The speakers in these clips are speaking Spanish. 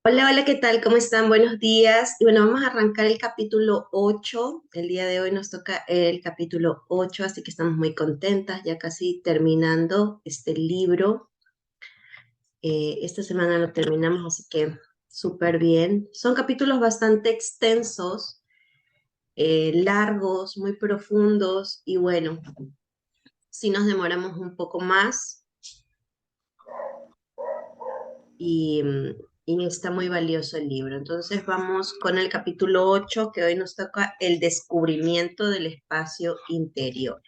Hola, hola, ¿qué tal? ¿Cómo están? Buenos días. Y bueno, vamos a arrancar el capítulo 8. El día de hoy nos toca el capítulo 8, así que estamos muy contentas, ya casi terminando este libro. Esta semana lo terminamos, así que súper bien. Son capítulos bastante extensos, largos, muy profundos y bueno, si nos demoramos un poco más y, y está muy valioso el libro. Entonces vamos con el capítulo 8 que hoy nos toca el descubrimiento del espacio interior.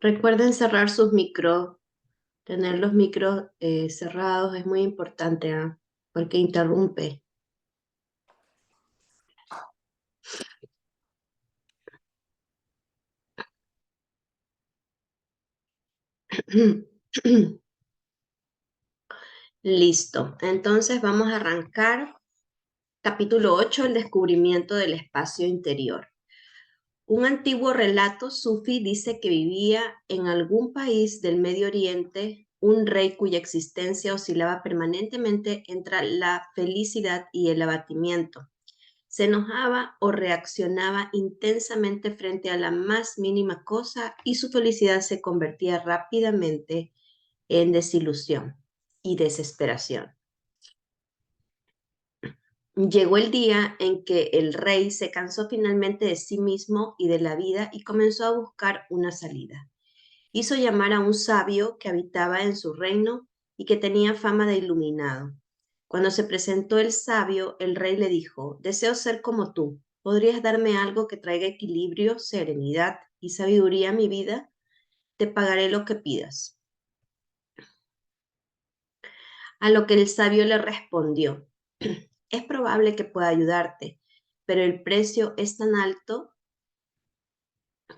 Recuerden cerrar sus micros, tener los micros cerrados es muy importante, ¿ah? Porque interrumpe. Listo, entonces vamos a arrancar capítulo 8, el descubrimiento del espacio interior. Un antiguo relato sufí dice que vivía en algún país del Medio Oriente un rey cuya existencia oscilaba permanentemente entre la felicidad y el abatimiento. Se enojaba o reaccionaba intensamente frente a la más mínima cosa y su felicidad se convertía rápidamente en desilusión y desesperación. Llegó el día en que el rey se cansó finalmente de sí mismo y de la vida y comenzó a buscar una salida. Hizo llamar a un sabio que habitaba en su reino y que tenía fama de iluminado. Cuando se presentó el sabio, el rey le dijo: Deseo ser como tú. ¿Podrías darme algo que traiga equilibrio, serenidad y sabiduría a mi vida? Te pagaré lo que pidas. A lo que el sabio le respondió: Es probable que pueda ayudarte, pero el precio es tan alto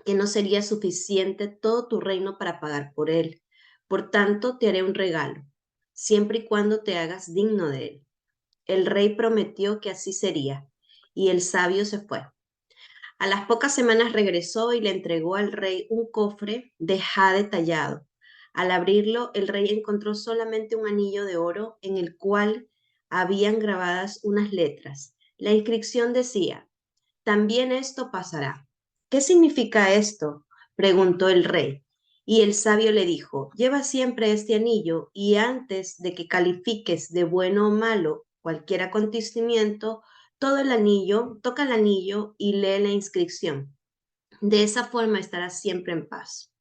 que no sería suficiente todo tu reino para pagar por él. Por tanto, te haré un regalo, siempre y cuando te hagas digno de él. El rey prometió que así sería, y el sabio se fue. A las pocas semanas regresó y le entregó al rey un cofre de jade tallado. Al abrirlo, el rey encontró solamente un anillo de oro en el cual habían grabadas unas letras. La inscripción decía: También esto pasará. ¿Qué significa esto? Preguntó el rey. Y el sabio le dijo: Lleva siempre este anillo y antes de que califiques de bueno o malo cualquier acontecimiento, toca el anillo y lee la inscripción. De esa forma estarás siempre en paz.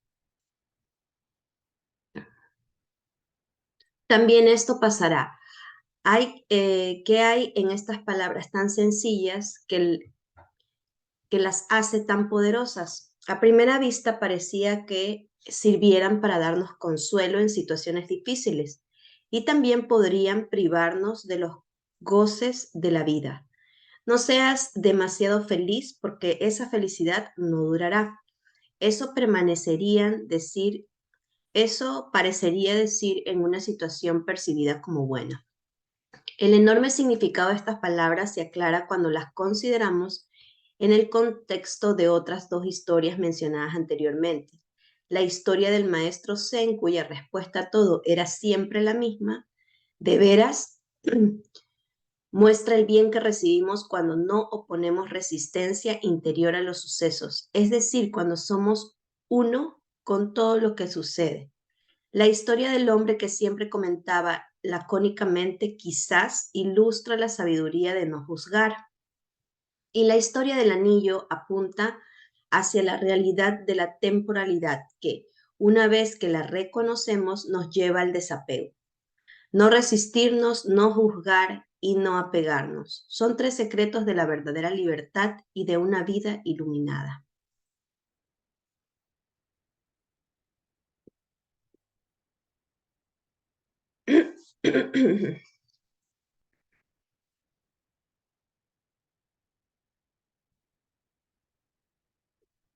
También esto pasará. ¿Qué hay en estas palabras tan sencillas que las hace tan poderosas? A primera vista parecía que sirvieran para darnos consuelo en situaciones difíciles y también podrían privarnos de los goces de la vida. No seas demasiado feliz porque esa felicidad no durará. Eso eso parecería decir en una situación percibida como buena. El enorme significado de estas palabras se aclara cuando las consideramos en el contexto de otras dos historias mencionadas anteriormente. La historia del maestro Zen, cuya respuesta a todo era siempre la misma, de veras muestra el bien que recibimos cuando no oponemos resistencia interior a los sucesos, es decir, cuando somos uno con todo lo que sucede. La historia del hombre que siempre comentaba lacónicamente quizás ilustra la sabiduría de no juzgar. Y la historia del anillo apunta hacia la realidad de la temporalidad que, una vez que la reconocemos, nos lleva al desapego. No resistirnos, no juzgar y no apegarnos. Son tres secretos de la verdadera libertad y de una vida iluminada.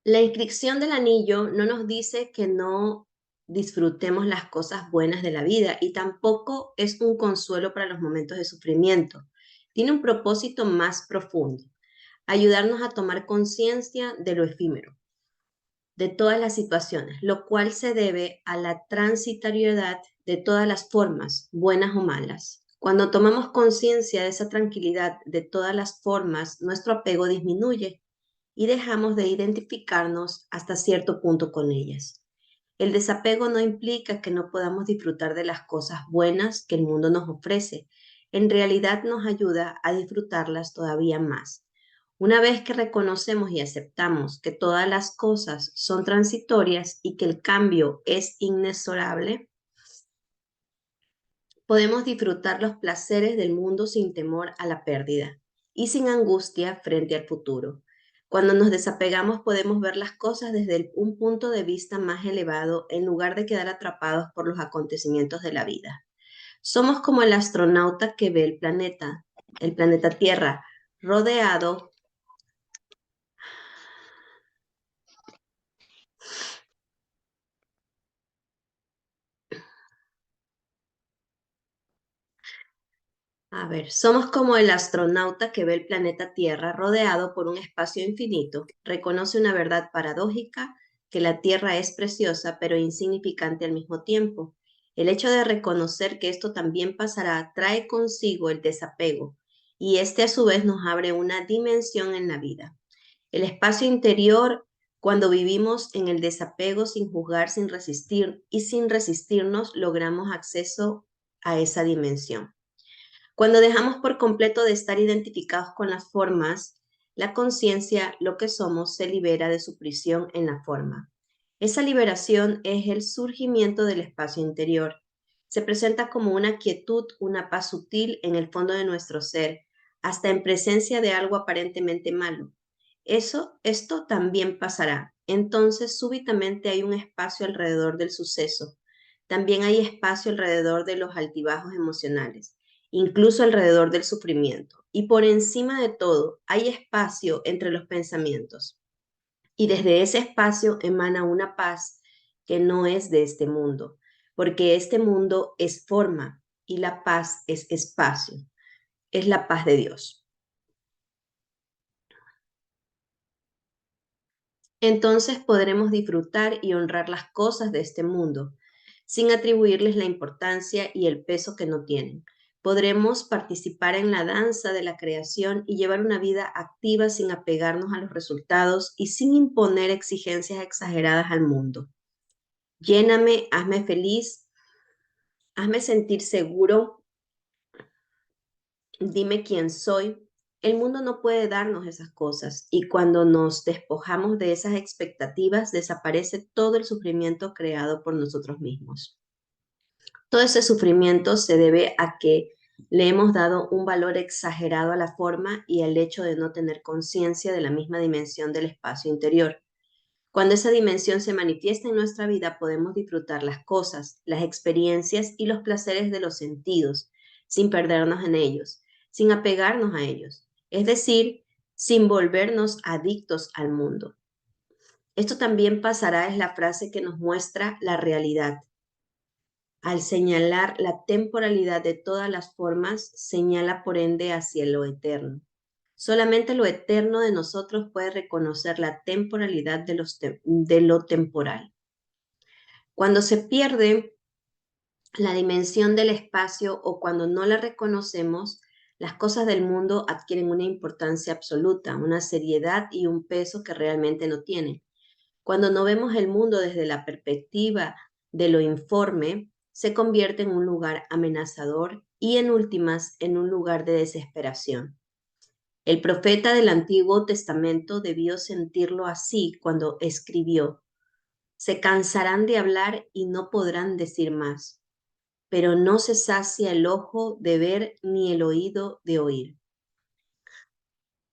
La inscripción del anillo no nos dice que no disfrutemos las cosas buenas de la vida y tampoco es un consuelo para los momentos de sufrimiento. Tiene un propósito más profundo, ayudarnos a tomar conciencia de lo efímero, de todas las situaciones, lo cual se debe a la transitoriedad de todas las formas, buenas o malas. Cuando tomamos conciencia de esa tranquilidad de todas las formas, nuestro apego disminuye y dejamos de identificarnos hasta cierto punto con ellas. El desapego no implica que no podamos disfrutar de las cosas buenas que el mundo nos ofrece. En realidad nos ayuda a disfrutarlas todavía más. Una vez que reconocemos y aceptamos que todas las cosas son transitorias y que el cambio es inexorable, podemos disfrutar los placeres del mundo sin temor a la pérdida y sin angustia frente al futuro. Cuando nos desapegamos podemos ver las cosas desde un punto de vista más elevado en lugar de quedar atrapados por los acontecimientos de la vida. Somos como el astronauta que ve el planeta Tierra, rodeado. Somos como el astronauta que ve el planeta Tierra rodeado por un espacio infinito, reconoce una verdad paradójica, que la Tierra es preciosa pero insignificante al mismo tiempo. El hecho de reconocer que esto también pasará trae consigo el desapego, y este a su vez nos abre una dimensión en la vida. El espacio interior, cuando vivimos en el desapego sin juzgar, sin resistir y sin resistirnos, logramos acceso a esa dimensión. Cuando dejamos por completo de estar identificados con las formas, la conciencia, lo que somos, se libera de su prisión en la forma. Esa liberación es el surgimiento del espacio interior. Se presenta como una quietud, una paz sutil en el fondo de nuestro ser, hasta en presencia de algo aparentemente malo. Esto también pasará. Entonces, súbitamente hay un espacio alrededor del suceso. También hay espacio alrededor de los altibajos emocionales, incluso alrededor del sufrimiento. Y por encima de todo, hay espacio entre los pensamientos. Y desde ese espacio emana una paz que no es de este mundo, porque este mundo es forma y la paz es espacio, es la paz de Dios. Entonces podremos disfrutar y honrar las cosas de este mundo, sin atribuirles la importancia y el peso que no tienen. Podremos participar en la danza de la creación y llevar una vida activa sin apegarnos a los resultados y sin imponer exigencias exageradas al mundo. Lléname, hazme feliz, hazme sentir seguro, dime quién soy. El mundo no puede darnos esas cosas y cuando nos despojamos de esas expectativas desaparece todo el sufrimiento creado por nosotros mismos. Todo ese sufrimiento se debe a que le hemos dado un valor exagerado a la forma y al hecho de no tener conciencia de la misma dimensión del espacio interior. Cuando esa dimensión se manifiesta en nuestra vida, podemos disfrutar las cosas, las experiencias y los placeres de los sentidos, sin perdernos en ellos, sin apegarnos a ellos, es decir, sin volvernos adictos al mundo. Esto también pasará es la frase que nos muestra la realidad. Al señalar la temporalidad de todas las formas, señala por ende hacia lo eterno. Solamente lo eterno de nosotros puede reconocer la temporalidad de lo temporal. Cuando se pierde la dimensión del espacio o cuando no la reconocemos, las cosas del mundo adquieren una importancia absoluta, una seriedad y un peso que realmente no tienen. Cuando no vemos el mundo desde la perspectiva de lo informe, se convierte en un lugar amenazador y en últimas en un lugar de desesperación. El profeta del Antiguo Testamento debió sentirlo así cuando escribió: se cansarán de hablar y no podrán decir más, pero no se sacia el ojo de ver ni el oído de oír.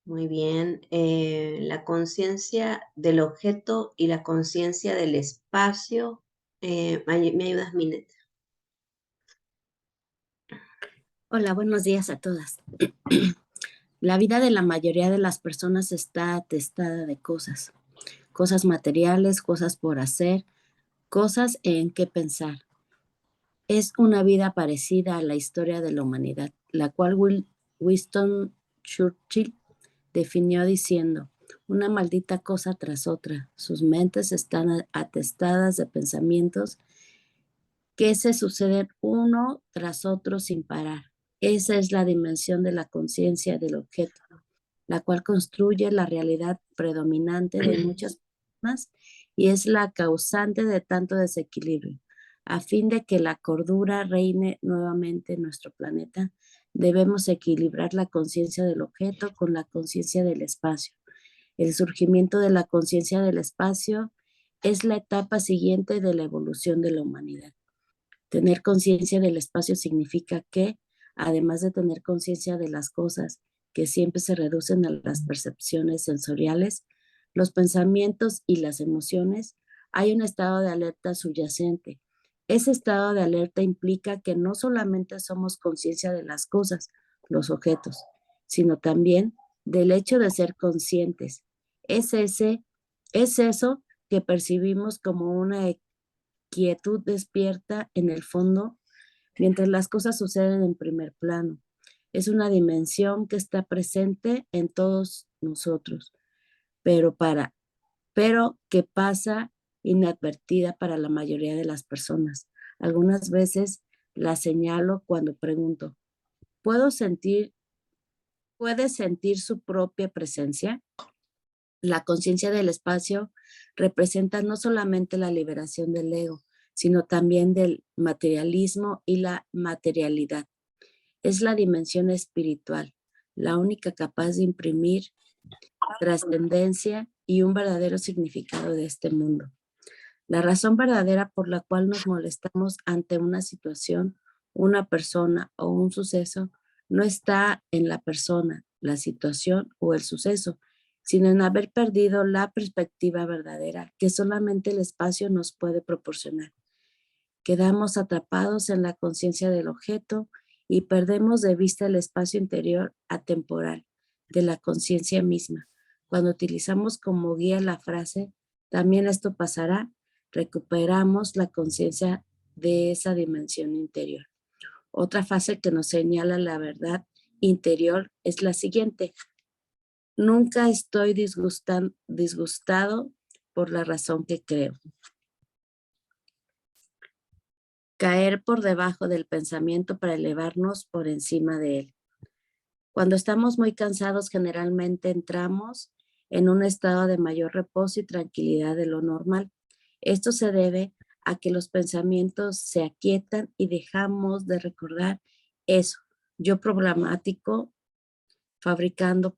Muy bien, la conciencia del objeto y la conciencia del espacio. ¿Me ayudas, Minet? Hola, buenos días a todas. La vida de la mayoría de las personas está atestada de cosas materiales, cosas por hacer, cosas en que pensar. Es una vida parecida a la historia de la humanidad, la cual Winston Churchill definió diciendo, una maldita cosa tras otra. Sus mentes están atestadas de pensamientos que se suceden uno tras otro sin parar. Esa es la dimensión de la conciencia del objeto, la cual construye la realidad predominante de muchas personas y es la causante de tanto desequilibrio. A fin de que la cordura reine nuevamente en nuestro planeta, debemos equilibrar la conciencia del objeto con la conciencia del espacio. El surgimiento de la conciencia del espacio es la etapa siguiente de la evolución de la humanidad. Tener conciencia del espacio significa que, además de tener conciencia de las cosas que siempre se reducen a las percepciones sensoriales, los pensamientos y las emociones, hay un estado de alerta subyacente. Ese estado de alerta implica que no solamente somos conciencia de las cosas, los objetos, sino también del hecho de ser conscientes. Es eso que percibimos como una quietud despierta en el fondo mientras las cosas suceden en primer plano. Es una dimensión que está presente en todos nosotros, pero que pasa inadvertida para la mayoría de las personas. Algunas veces la señalo cuando pregunto, ¿puede sentir su propia presencia? La conciencia del espacio representa no solamente la liberación del ego, sino también del materialismo y la materialidad. Es la dimensión espiritual, la única capaz de imprimir trascendencia y un verdadero significado de este mundo. La razón verdadera por la cual nos molestamos ante una situación, una persona o un suceso no está en la persona, la situación o el suceso, sino en haber perdido la perspectiva verdadera que solamente el espacio nos puede proporcionar. Quedamos atrapados en la conciencia del objeto y perdemos de vista el espacio interior atemporal de la conciencia misma. Cuando utilizamos como guía la frase, también esto pasará, recuperamos la conciencia de esa dimensión interior. Otra frase que nos señala la verdad interior es la siguiente. Nunca estoy disgustado por la razón que creo. Caer por debajo del pensamiento para elevarnos por encima de él. Cuando estamos muy cansados, generalmente entramos en un estado de mayor reposo y tranquilidad de lo normal. Esto se debe a que los pensamientos se aquietan y dejamos de recordar eso, yo problemático, fabricado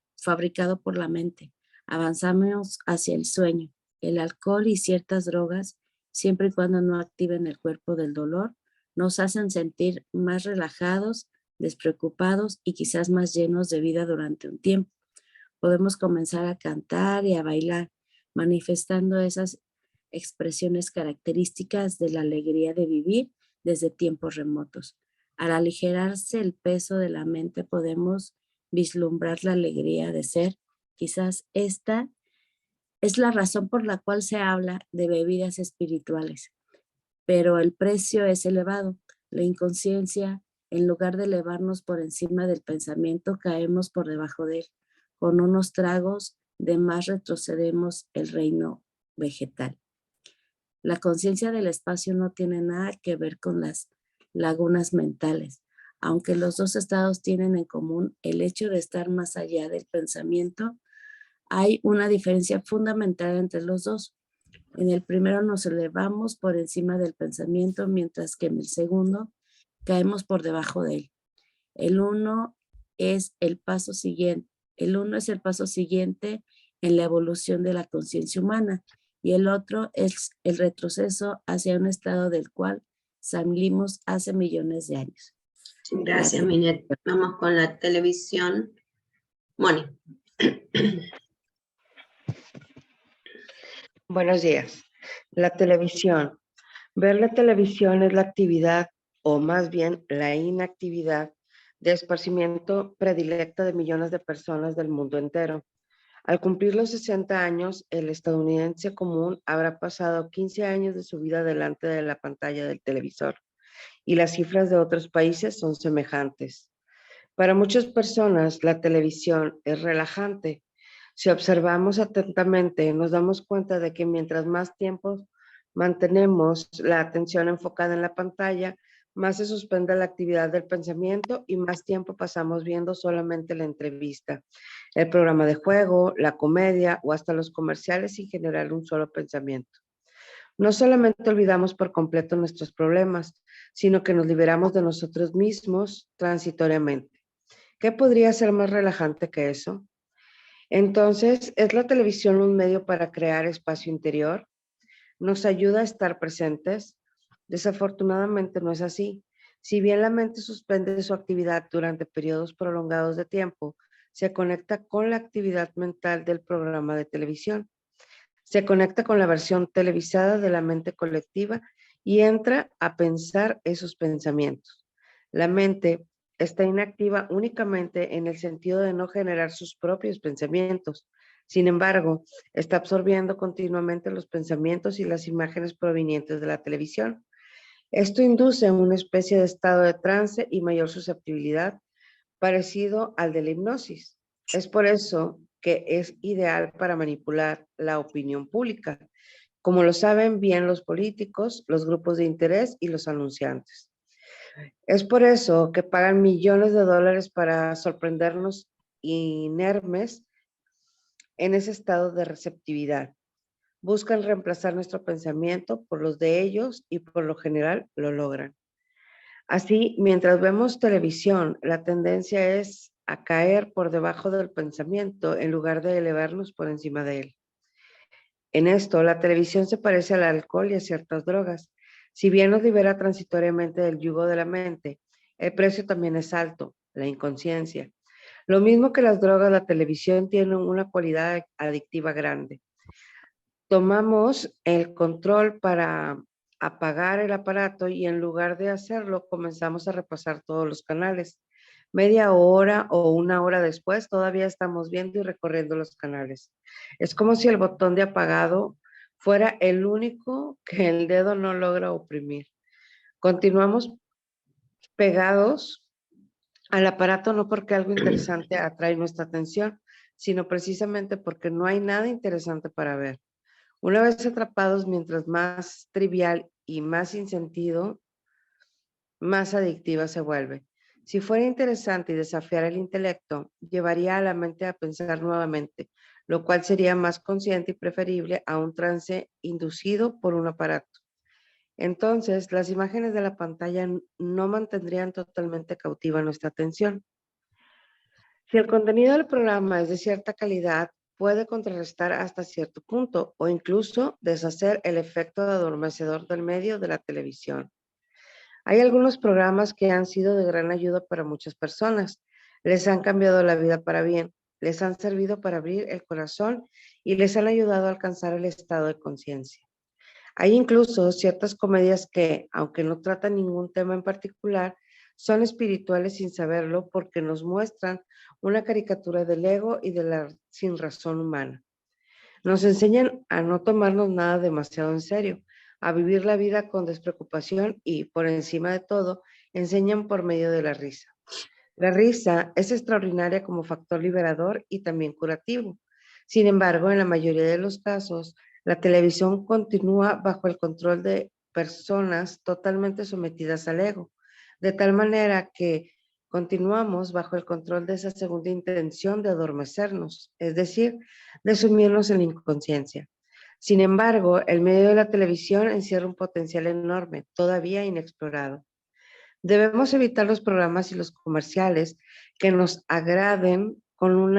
por la mente. Avanzamos hacia el sueño. El alcohol y ciertas drogas, siempre y cuando no activen el cuerpo del dolor, nos hacen sentir más relajados, despreocupados y quizás más llenos de vida durante un tiempo. Podemos comenzar a cantar y a bailar, manifestando esas expresiones características de la alegría de vivir desde tiempos remotos. Al aligerarse el peso de la mente, podemos vislumbrar la alegría de ser. Quizás esta es la razón por la cual se habla de bebidas espirituales, pero el precio es elevado. La inconsciencia, en lugar de elevarnos por encima del pensamiento, caemos por debajo de él. Con unos tragos de más retrocedemos el reino vegetal. La conciencia del espacio no tiene nada que ver con las lagunas mentales, aunque los dos estados tienen en común el hecho de estar más allá del pensamiento. Hay una diferencia fundamental entre los dos. En el primero nos elevamos por encima del pensamiento, mientras que en el segundo caemos por debajo de él. El uno es el paso siguiente en la evolución de la conciencia humana y el otro es el retroceso hacia un estado del cual salimos hace millones de años. Gracias, Minet. Vamos con la televisión. Moni. Buenos días. La televisión. Ver la televisión es la actividad, o más bien la inactividad, de esparcimiento predilecta de millones de personas del mundo entero. Al cumplir los 60 años, el estadounidense común habrá pasado 15 años de su vida delante de la pantalla del televisor, y las cifras de otros países son semejantes. Para muchas personas, la televisión es relajante. Si observamos atentamente, nos damos cuenta de que mientras más tiempo mantenemos la atención enfocada en la pantalla, más se suspende la actividad del pensamiento y más tiempo pasamos viendo solamente la entrevista, el programa de juego, la comedia o hasta los comerciales sin generar un solo pensamiento. No solamente olvidamos por completo nuestros problemas, sino que nos liberamos de nosotros mismos transitoriamente. ¿Qué podría ser más relajante que eso? Entonces, ¿es la televisión un medio para crear espacio interior? ¿Nos ayuda a estar presentes? Desafortunadamente no es así. Si bien la mente suspende su actividad durante periodos prolongados de tiempo, se conecta con la actividad mental del programa de televisión. Se conecta con la versión televisada de la mente colectiva y entra a pensar esos pensamientos. La mente está inactiva únicamente en el sentido de no generar sus propios pensamientos. Sin embargo, está absorbiendo continuamente los pensamientos y las imágenes provenientes de la televisión. Esto induce una especie de estado de trance y mayor susceptibilidad, parecido al de la hipnosis. Es por eso que es ideal para manipular la opinión pública, como lo saben bien los políticos, los grupos de interés y los anunciantes. Es por eso que pagan millones de dólares para sorprendernos inermes en ese estado de receptividad. Buscan reemplazar nuestro pensamiento por los de ellos y por lo general lo logran. Así, mientras vemos televisión, la tendencia es a caer por debajo del pensamiento en lugar de elevarnos por encima de él. En esto, la televisión se parece al alcohol y a ciertas drogas. Si bien nos libera transitoriamente del yugo de la mente, el precio también es alto, la inconsciencia. Lo mismo que las drogas, la televisión tiene una cualidad adictiva grande. Tomamos el control para apagar el aparato y en lugar de hacerlo comenzamos a repasar todos los canales. Media hora o una hora después todavía estamos viendo y recorriendo los canales. Es como si el botón de apagado fuera el único que el dedo no logra oprimir. Continuamos pegados al aparato no porque algo interesante atrae nuestra atención, sino precisamente porque no hay nada interesante para ver. Una vez atrapados, mientras más trivial y más sin sentido, más adictiva se vuelve. Si fuera interesante y desafiar el intelecto, llevaría a la mente a pensar nuevamente, lo cual sería más consciente y preferible a un trance inducido por un aparato. Entonces, las imágenes de la pantalla no mantendrían totalmente cautiva nuestra atención. Si el contenido del programa es de cierta calidad, puede contrarrestar hasta cierto punto o incluso deshacer el efecto adormecedor del medio de la televisión. Hay algunos programas que han sido de gran ayuda para muchas personas. Les han cambiado la vida para bien, les han servido para abrir el corazón y les han ayudado a alcanzar el estado de conciencia. Hay incluso ciertas comedias que, aunque no tratan ningún tema en particular, son espirituales sin saberlo porque nos muestran una caricatura del ego y de la sinrazón humana. Nos enseñan a no tomarnos nada demasiado en serio, a vivir la vida con despreocupación y, por encima de todo, enseñan por medio de la risa. La risa es extraordinaria como factor liberador y también curativo. Sin embargo, en la mayoría de los casos, la televisión continúa bajo el control de personas totalmente sometidas al ego, de tal manera que continuamos bajo el control de esa segunda intención de adormecernos, es decir, de sumirnos en la inconsciencia. Sin embargo, el medio de la televisión encierra un potencial enorme, todavía inexplorado. Debemos evitar los programas y los comerciales que nos agraden con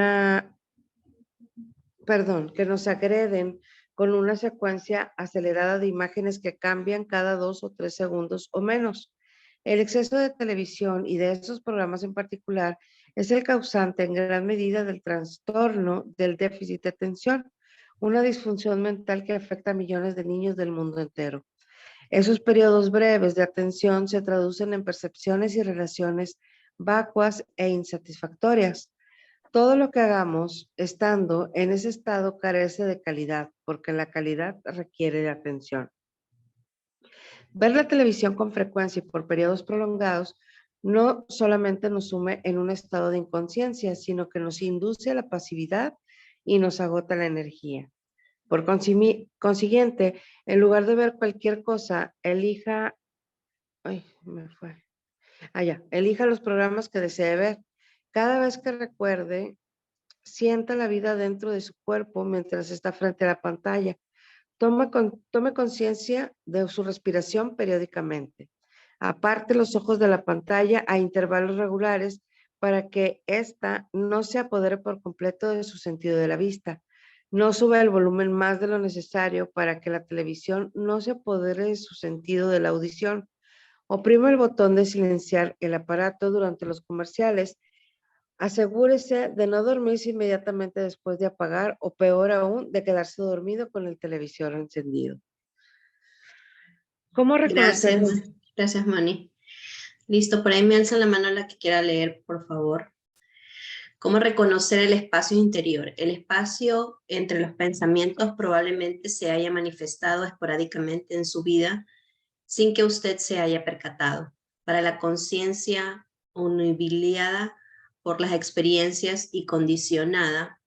que nos agreden con una secuencia acelerada de imágenes que cambian cada 2 o 3 segundos o menos. El exceso de televisión y de esos programas en particular es el causante en gran medida del trastorno del déficit de atención, una disfunción mental que afecta a millones de niños del mundo entero. Esos periodos breves de atención se traducen en percepciones y relaciones vacuas e insatisfactorias. Todo lo que hagamos estando en ese estado carece de calidad, porque la calidad requiere de atención. Ver la televisión con frecuencia y por periodos prolongados no solamente nos sume en un estado de inconsciencia, sino que nos induce a la pasividad y nos agota la energía. Por consiguiente, en lugar de ver cualquier cosa, elija los programas que desee ver. Cada vez que recuerde, sienta la vida dentro de su cuerpo mientras está frente a la pantalla. Tome conciencia de su respiración periódicamente. Aparte los ojos de la pantalla a intervalos regulares para que ésta no se apodere por completo de su sentido de la vista. No suba el volumen más de lo necesario para que la televisión no se apodere de su sentido de la audición. Oprima el botón de silenciar el aparato durante los comerciales. Asegúrese de no dormirse inmediatamente después de apagar o peor aún, de quedarse dormido con el televisor encendido. ¿Cómo reconocer? Gracias, Moni. Listo, por ahí me alza la mano la que quiera leer, por favor. ¿Cómo reconocer el espacio interior? El espacio entre los pensamientos probablemente se haya manifestado esporádicamente en su vida sin que usted se haya percatado. Para la conciencia obnubilada por las experiencias y condicionada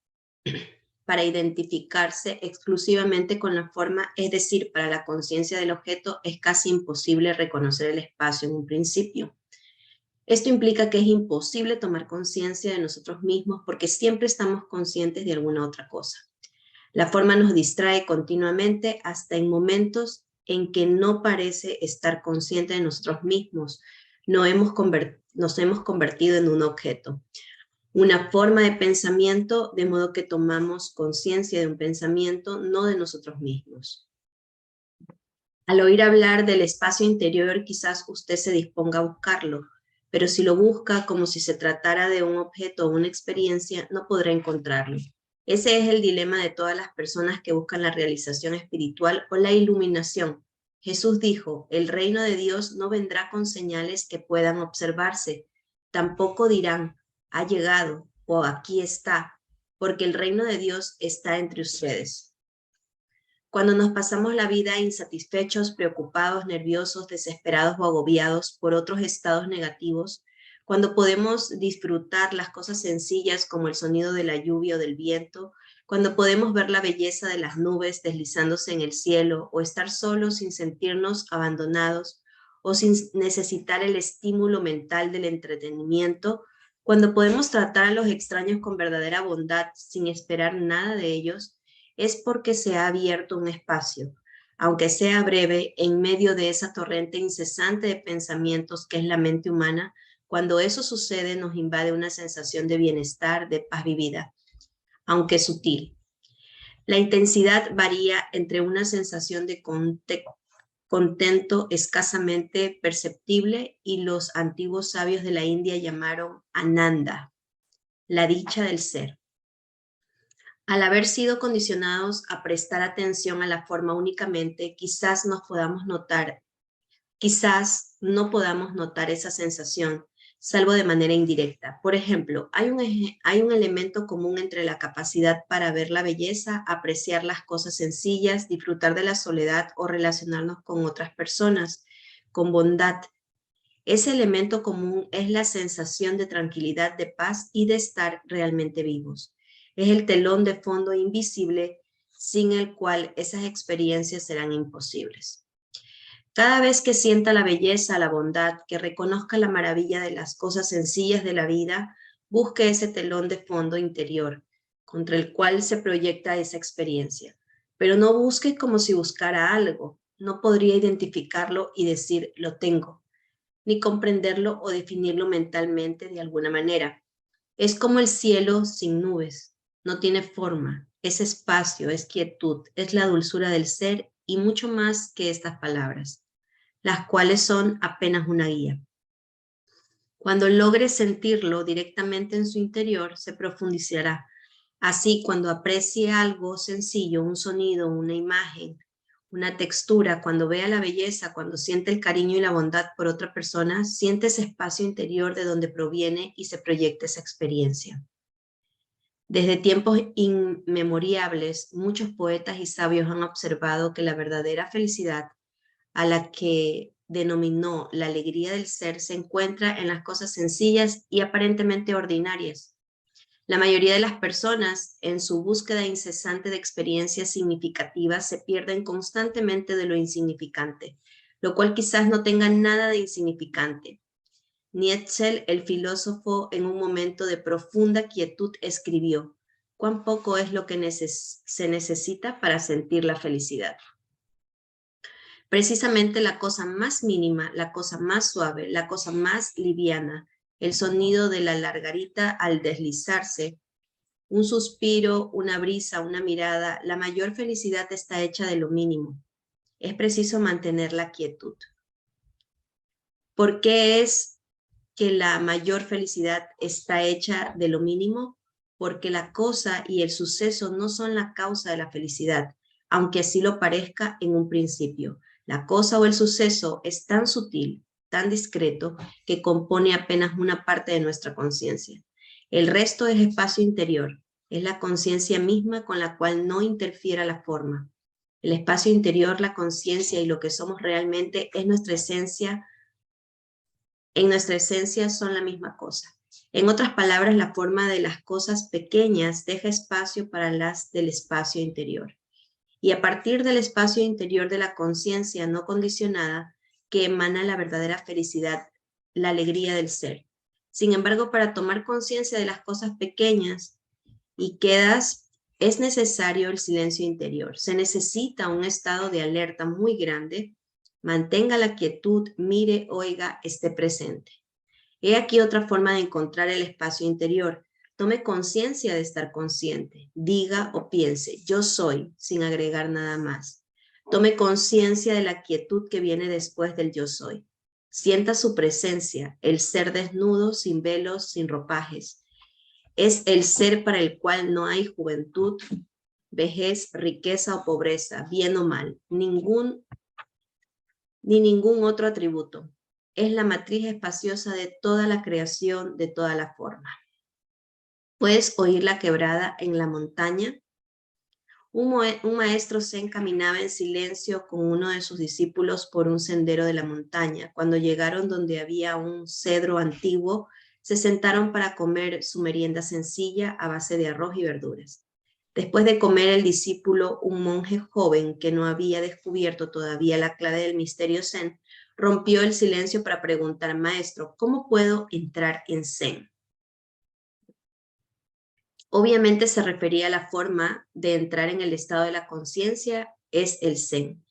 para identificarse exclusivamente con la forma, es decir, para la conciencia del objeto, es casi imposible reconocer el espacio en un principio. Esto implica que es imposible tomar conciencia de nosotros mismos porque siempre estamos conscientes de alguna otra cosa. La forma nos distrae continuamente hasta en momentos en que no parece estar consciente de nosotros mismos. Nos hemos convertido en un objeto, una forma de pensamiento, de modo que tomamos conciencia de un pensamiento, no de nosotros mismos. Al oír hablar del espacio interior, quizás usted se disponga a buscarlo, pero si lo busca como si se tratara de un objeto o una experiencia, no podrá encontrarlo. Ese es el dilema de todas las personas que buscan la realización espiritual o la iluminación. Jesús dijo, el reino de Dios no vendrá con señales que puedan observarse. Tampoco dirán, ha llegado o aquí está, porque el reino de Dios está entre ustedes. Cuando nos pasamos la vida insatisfechos, preocupados, nerviosos, desesperados o agobiados por otros estados negativos, cuando podemos disfrutar las cosas sencillas como el sonido de la lluvia o del viento, cuando podemos ver la belleza de las nubes deslizándose en el cielo o estar solos sin sentirnos abandonados o sin necesitar el estímulo mental del entretenimiento, cuando podemos tratar a los extraños con verdadera bondad sin esperar nada de ellos, es porque se ha abierto un espacio, aunque sea breve, en medio de esa torrente incesante de pensamientos que es la mente humana. Cuando eso sucede, nos invade una sensación de bienestar, de paz vivida, aunque sutil. La intensidad varía entre una sensación de contento escasamente perceptible y los antiguos sabios de la India llamaron Ananda, la dicha del ser. Al haber sido condicionados a prestar atención a la forma únicamente, quizás no podamos notar esa sensación, salvo de manera indirecta. Por ejemplo, hay un elemento común entre la capacidad para ver la belleza, apreciar las cosas sencillas, disfrutar de la soledad o relacionarnos con otras personas con bondad. Ese elemento común es la sensación de tranquilidad, de paz y de estar realmente vivos. Es el telón de fondo invisible sin el cual esas experiencias serán imposibles. Cada vez que sienta la belleza, la bondad, que reconozca la maravilla de las cosas sencillas de la vida, busque ese telón de fondo interior contra el cual se proyecta esa experiencia. Pero no busque como si buscara algo. No podría identificarlo y decir, lo tengo, ni comprenderlo o definirlo mentalmente de alguna manera. Es como el cielo sin nubes. No tiene forma, es espacio, es quietud, es la dulzura del ser y mucho más que estas palabras, las cuales son apenas una guía. Cuando logre sentirlo directamente en su interior, se profundizará. Así, cuando aprecie algo sencillo, un sonido, una imagen, una textura, cuando vea la belleza, cuando siente el cariño y la bondad por otra persona, siente ese espacio interior de donde proviene y se proyecta esa experiencia. Desde tiempos inmemoriales, muchos poetas y sabios han observado que la verdadera felicidad, a la que denominó la alegría del ser, se encuentra en las cosas sencillas y aparentemente ordinarias. La mayoría de las personas, en su búsqueda incesante de experiencias significativas, se pierden constantemente de lo insignificante, lo cual quizás no tenga nada de insignificante. Nietzsche, el filósofo, en un momento de profunda quietud, escribió: «¿Cuán poco es lo que se necesita para sentir la felicidad?». Precisamente la cosa más mínima, la cosa más suave, la cosa más liviana, el sonido de la largarita al deslizarse, un suspiro, una brisa, una mirada, la mayor felicidad está hecha de lo mínimo. Es preciso mantener la quietud. ¿Por qué es que la mayor felicidad está hecha de lo mínimo? Porque la cosa y el suceso no son la causa de la felicidad, aunque así lo parezca en un principio. La cosa o el suceso es tan sutil, tan discreto, que compone apenas una parte de nuestra conciencia. El resto es espacio interior, es la conciencia misma con la cual no interfiere la forma. El espacio interior, la conciencia y lo que somos realmente es nuestra esencia. En nuestra esencia son la misma cosa. En otras palabras, la forma de las cosas pequeñas deja espacio para las del espacio interior. Y a partir del espacio interior de la conciencia no condicionada, que emana la verdadera felicidad, la alegría del ser. Sin embargo, para tomar conciencia de las cosas pequeñas y quedas, es necesario el silencio interior. Se necesita un estado de alerta muy grande. Mantenga la quietud, mire, oiga, esté presente. He aquí otra forma de encontrar el espacio interior. Tome conciencia de estar consciente. Diga o piense, yo soy, sin agregar nada más. Tome conciencia de la quietud que viene después del yo soy. Sienta su presencia, el ser desnudo, sin velos, sin ropajes. Es el ser para el cual no hay juventud, vejez, riqueza o pobreza, bien o mal, ni ningún otro atributo. Es la matriz espaciosa de toda la creación, de toda la forma. ¿Puedes oír la quebrada en la montaña? Un maestro se encaminaba en silencio con uno de sus discípulos por un sendero de la montaña. Cuando llegaron donde había un cedro antiguo, se sentaron para comer su merienda sencilla a base de arroz y verduras. Después de comer, el discípulo, un monje joven que no había descubierto todavía la clave del misterio Zen, rompió el silencio para preguntar: «Maestro, ¿cómo puedo entrar en Zen?». Obviamente se refería a la forma de entrar en el estado de la conciencia, es el Zen.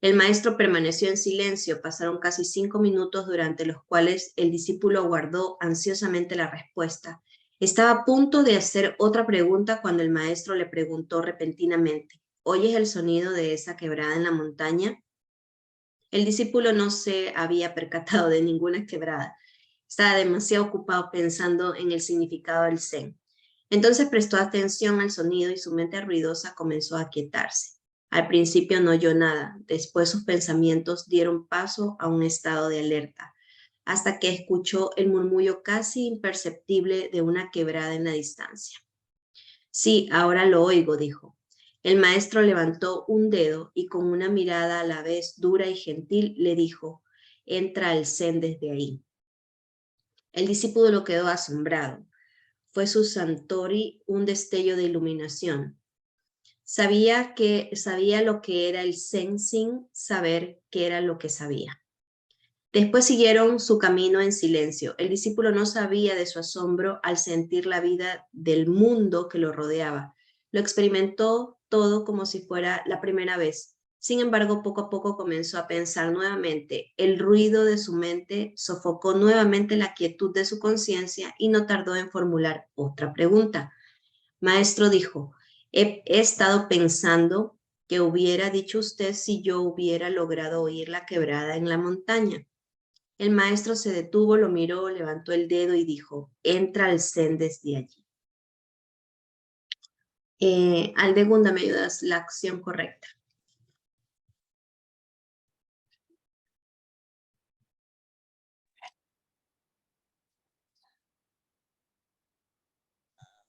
El maestro permaneció en silencio. Pasaron casi 5 minutos durante los cuales el discípulo guardó ansiosamente la respuesta. Estaba a punto de hacer otra pregunta cuando el maestro le preguntó repentinamente: «¿Oyes el sonido de esa quebrada en la montaña?». El discípulo no se había percatado de ninguna quebrada. Estaba demasiado ocupado pensando en el significado del Zen. Entonces prestó atención al sonido y su mente ruidosa comenzó a aquietarse. Al principio no oyó nada, después sus pensamientos dieron paso a un estado de alerta, hasta que escuchó el murmullo casi imperceptible de una quebrada en la distancia. «Sí, ahora lo oigo», dijo. El maestro levantó un dedo y con una mirada a la vez dura y gentil le dijo: «Entra al Zen desde ahí». El discípulo quedó asombrado. Fue su Santori un destello de iluminación. Sabía lo que era el Zen sin saber qué era lo que sabía. Después siguieron su camino en silencio. El discípulo no sabía de su asombro al sentir la vida del mundo que lo rodeaba. Lo experimentó todo como si fuera la primera vez. Sin embargo, poco a poco comenzó a pensar nuevamente. El ruido de su mente sofocó nuevamente la quietud de su conciencia y no tardó en formular otra pregunta. «Maestro», dijo, he estado pensando qué hubiera dicho usted si yo hubiera logrado oír la quebrada en la montaña». El maestro se detuvo, lo miró, levantó el dedo y dijo: «Entra al Zen desde allí». Aldegunda, ¿me ayudas? La acción correcta.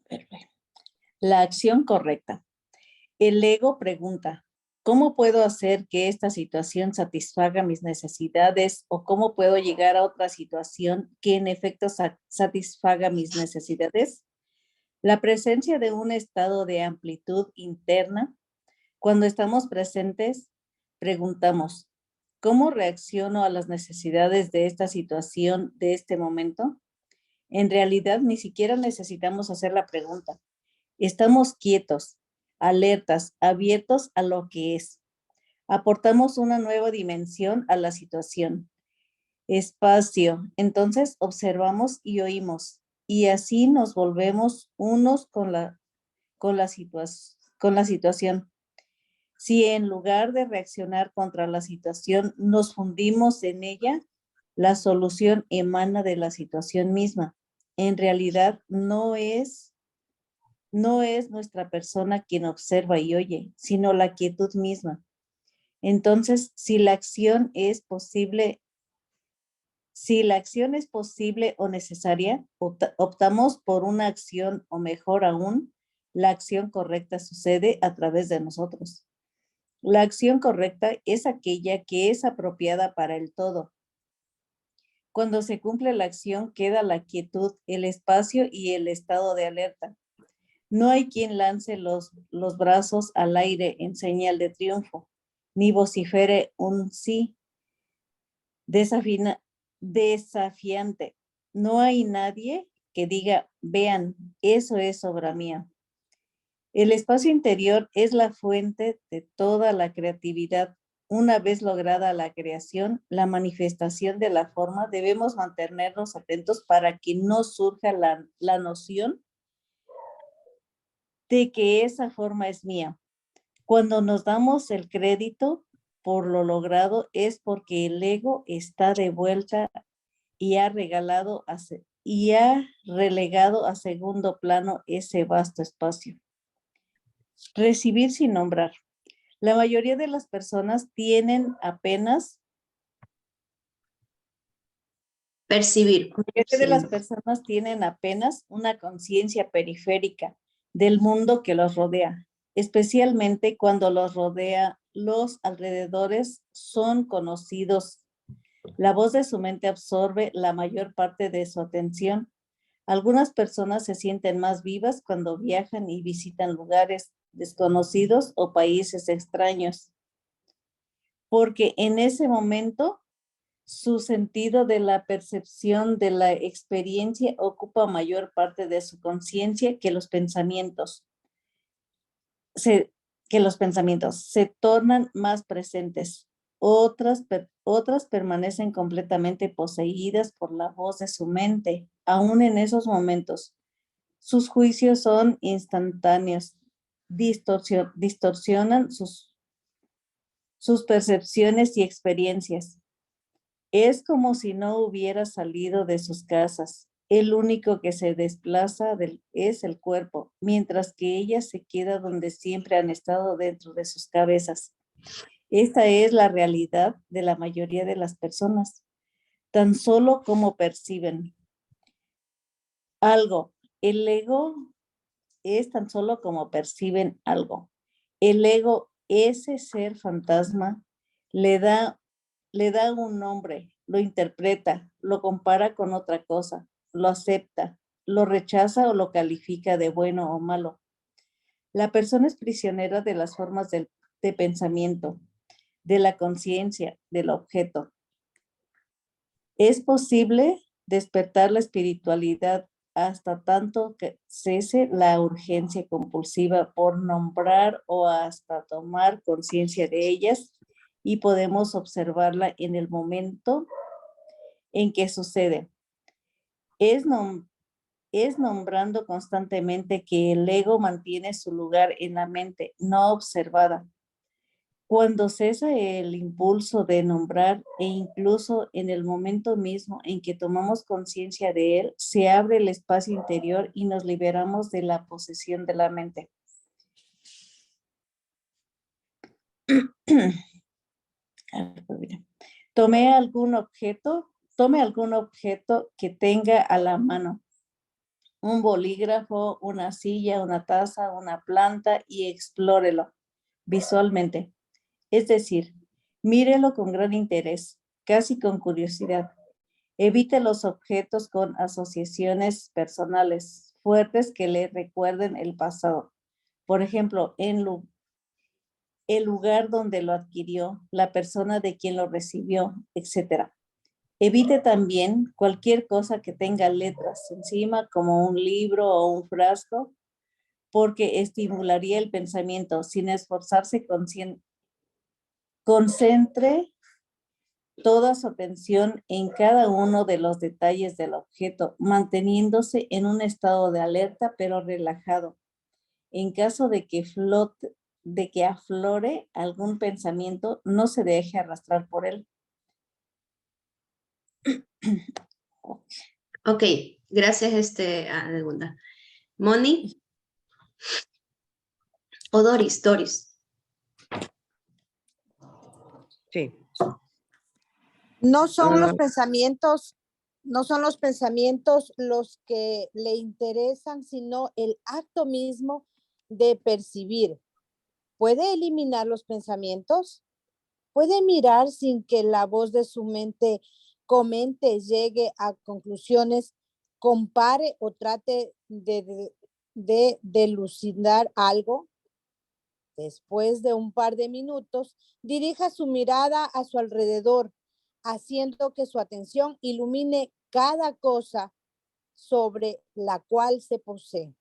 Perfecto. La acción correcta. El ego pregunta, ¿cómo puedo hacer que esta situación satisfaga mis necesidades o cómo puedo llegar a otra situación que en efecto satisfaga mis necesidades? La presencia de un estado de amplitud interna. Cuando estamos presentes, preguntamos, ¿cómo reacciono a las necesidades de esta situación, de este momento? En realidad, ni siquiera necesitamos hacer la pregunta. Estamos quietos, alertas, abiertos a lo que es. Aportamos una nueva dimensión a la situación. Espacio. Entonces observamos y oímos. Y así nos volvemos unos con la situación. Si en lugar de reaccionar contra la situación nos fundimos en ella, la solución emana de la situación misma. En realidad no es nuestra persona quien observa y oye, sino la quietud misma. Entonces, si la acción es posible o necesaria, optamos por una acción o mejor aún, la acción correcta sucede a través de nosotros. La acción correcta es aquella que es apropiada para el todo. Cuando se cumple la acción, queda la quietud, el espacio y el estado de alerta. No hay quien lance los brazos al aire en señal de triunfo, ni vocifere un sí desafiante. No hay nadie que diga, vean, eso es obra mía. El espacio interior es la fuente de toda la creatividad. Una vez lograda la creación, la manifestación de la forma, debemos mantenernos atentos para que no surja la noción de que esa forma es mía. Cuando nos damos el crédito por lo logrado es porque el ego está de vuelta y ha relegado a segundo plano ese vasto espacio. Recibir sin nombrar. La mayoría de las personas tienen apenas Percibir. La mayoría de las personas tienen apenas una conciencia periférica del mundo que los rodea, especialmente cuando los alrededores son conocidos. La voz de su mente absorbe la mayor parte de su atención. Algunas personas se sienten más vivas cuando viajan y visitan lugares desconocidos o países extraños, porque en ese momento su sentido de la percepción de la experiencia ocupa mayor parte de su conciencia que los pensamientos. Se tornan más presentes. Otras permanecen completamente poseídas por la voz de su mente, aún en esos momentos. Sus juicios son instantáneos, distorsionan sus percepciones y experiencias. Es como si no hubiera salido de sus casas. El único que se desplaza es el cuerpo, mientras que ella se queda donde siempre han estado, dentro de sus cabezas. Esta es la realidad de la mayoría de las personas, tan solo como perciben algo. El ego es tan solo como perciben algo. El ego, ese ser fantasma, le da un nombre, lo interpreta, lo compara con otra cosa, lo acepta, lo rechaza o lo califica de bueno o malo. La persona es prisionera de las formas de pensamiento, de la conciencia, del objeto. Es posible despertar la espiritualidad hasta tanto que cese la urgencia compulsiva por nombrar o hasta tomar conciencia de ellas, y podemos observarla en el momento en que sucede. Es nombrando constantemente que el ego mantiene su lugar en la mente no observada. Cuando cesa el impulso de nombrar, e incluso en el momento mismo en que tomamos conciencia de él, se abre el espacio interior y nos liberamos de la posesión de la mente. Tome algún objeto que tenga a la mano. un bolígrafo, una silla, una taza, una planta y explórelo visualmente. Es decir, mírelo con gran interés, casi con curiosidad. Evite los objetos con asociaciones personales fuertes que le recuerden el pasado. Por ejemplo, el lugar donde lo adquirió, la persona de quien lo recibió, etc. Evite también cualquier cosa que tenga letras encima, como un libro o un frasco, porque estimularía el pensamiento sin esforzarse. Concentre toda su atención en cada uno de los detalles del objeto, manteniéndose en un estado de alerta pero relajado. En caso de que aflore algún pensamiento, no se deje arrastrar por él. Ok, gracias, Adegunda. Moni o Doris. Sí. No son los Ah, pensamientos, no son los pensamientos los que le interesan, sino el acto mismo de percibir. ¿Puede eliminar los pensamientos? ¿Puede mirar sin que la voz de su mente comente, llegue a conclusiones, compare o trate de dilucidar algo? Después de un par de minutos, dirija su mirada a su alrededor, haciendo que su atención ilumine cada cosa sobre la cual se posee.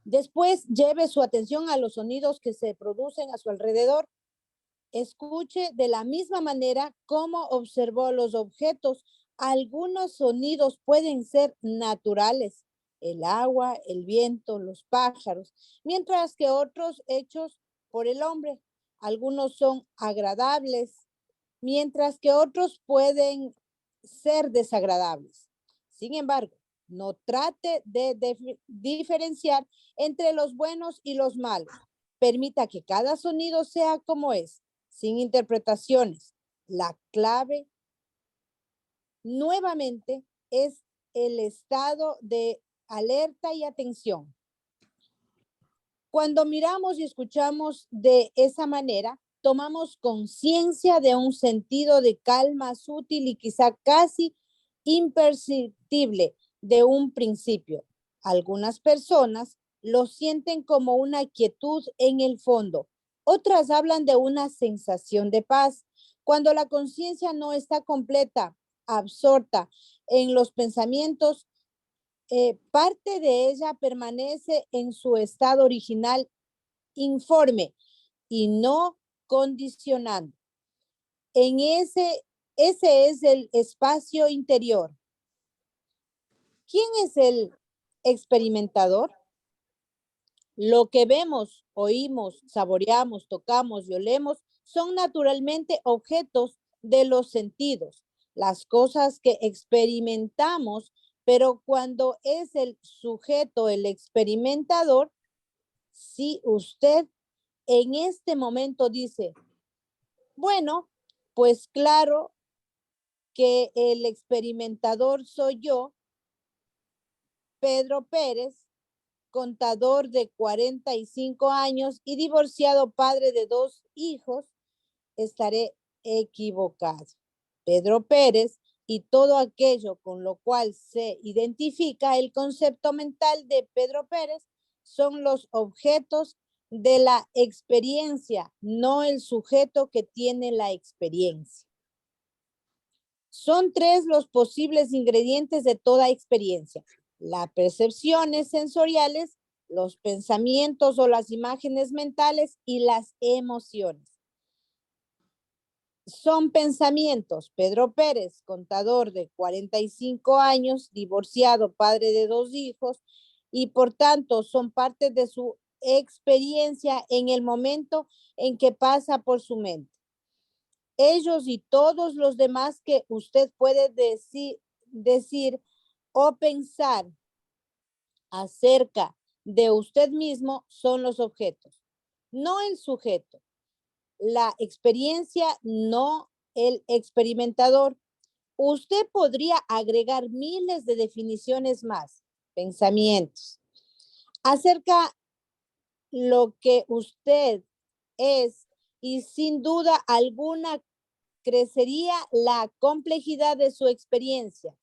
Después, lleve su atención a los sonidos que se producen a su alrededor. Escuche de la misma manera cómo observó los objetos. Algunos sonidos pueden ser naturales, el agua, el viento, los pájaros, mientras que otros hechos por el hombre. Algunos son agradables, mientras que otros pueden ser desagradables. Sin embargo, no trate de diferenciar entre los buenos y los malos. Permita que cada sonido sea como es, sin interpretaciones. La clave, nuevamente, es el estado de alerta y atención. Cuando miramos y escuchamos de esa manera, tomamos conciencia de un sentido de calma sutil y quizá casi imperceptible de un principio. Algunas personas lo sienten como una quietud en el fondo. Otras hablan de una sensación de paz. Cuando la conciencia no está completa, absorta en los pensamientos, parte de ella permanece en su estado original, informe y no condicionando. Ese es el espacio interior. ¿Quién es el experimentador? Lo que vemos, oímos, saboreamos, tocamos y olemos son naturalmente objetos de los sentidos, las cosas que experimentamos, pero cuando es el sujeto, el experimentador, si usted en este momento dice, bueno, pues claro que el experimentador soy yo, Pedro Pérez, contador de 45 años y divorciado, padre de 2 hijos, estaré equivocado. Pedro Pérez y todo aquello con lo cual se identifica el concepto mental de Pedro Pérez son los objetos de la experiencia, no el sujeto que tiene la experiencia. Son 3 los posibles ingredientes de toda experiencia: las percepciones sensoriales, los pensamientos o las imágenes mentales y las emociones. Son pensamientos: Pedro Pérez, contador de 45 años, divorciado, padre de 2 hijos, y por tanto son parte de su experiencia en el momento en que pasa por su mente. Ellos y todos los demás que usted puede decir o pensar acerca de usted mismo son los objetos, no el sujeto. La experiencia, no el experimentador. Usted podría agregar miles de definiciones más, pensamientos. Acerca lo que usted es y sin duda alguna crecería la complejidad de su experiencia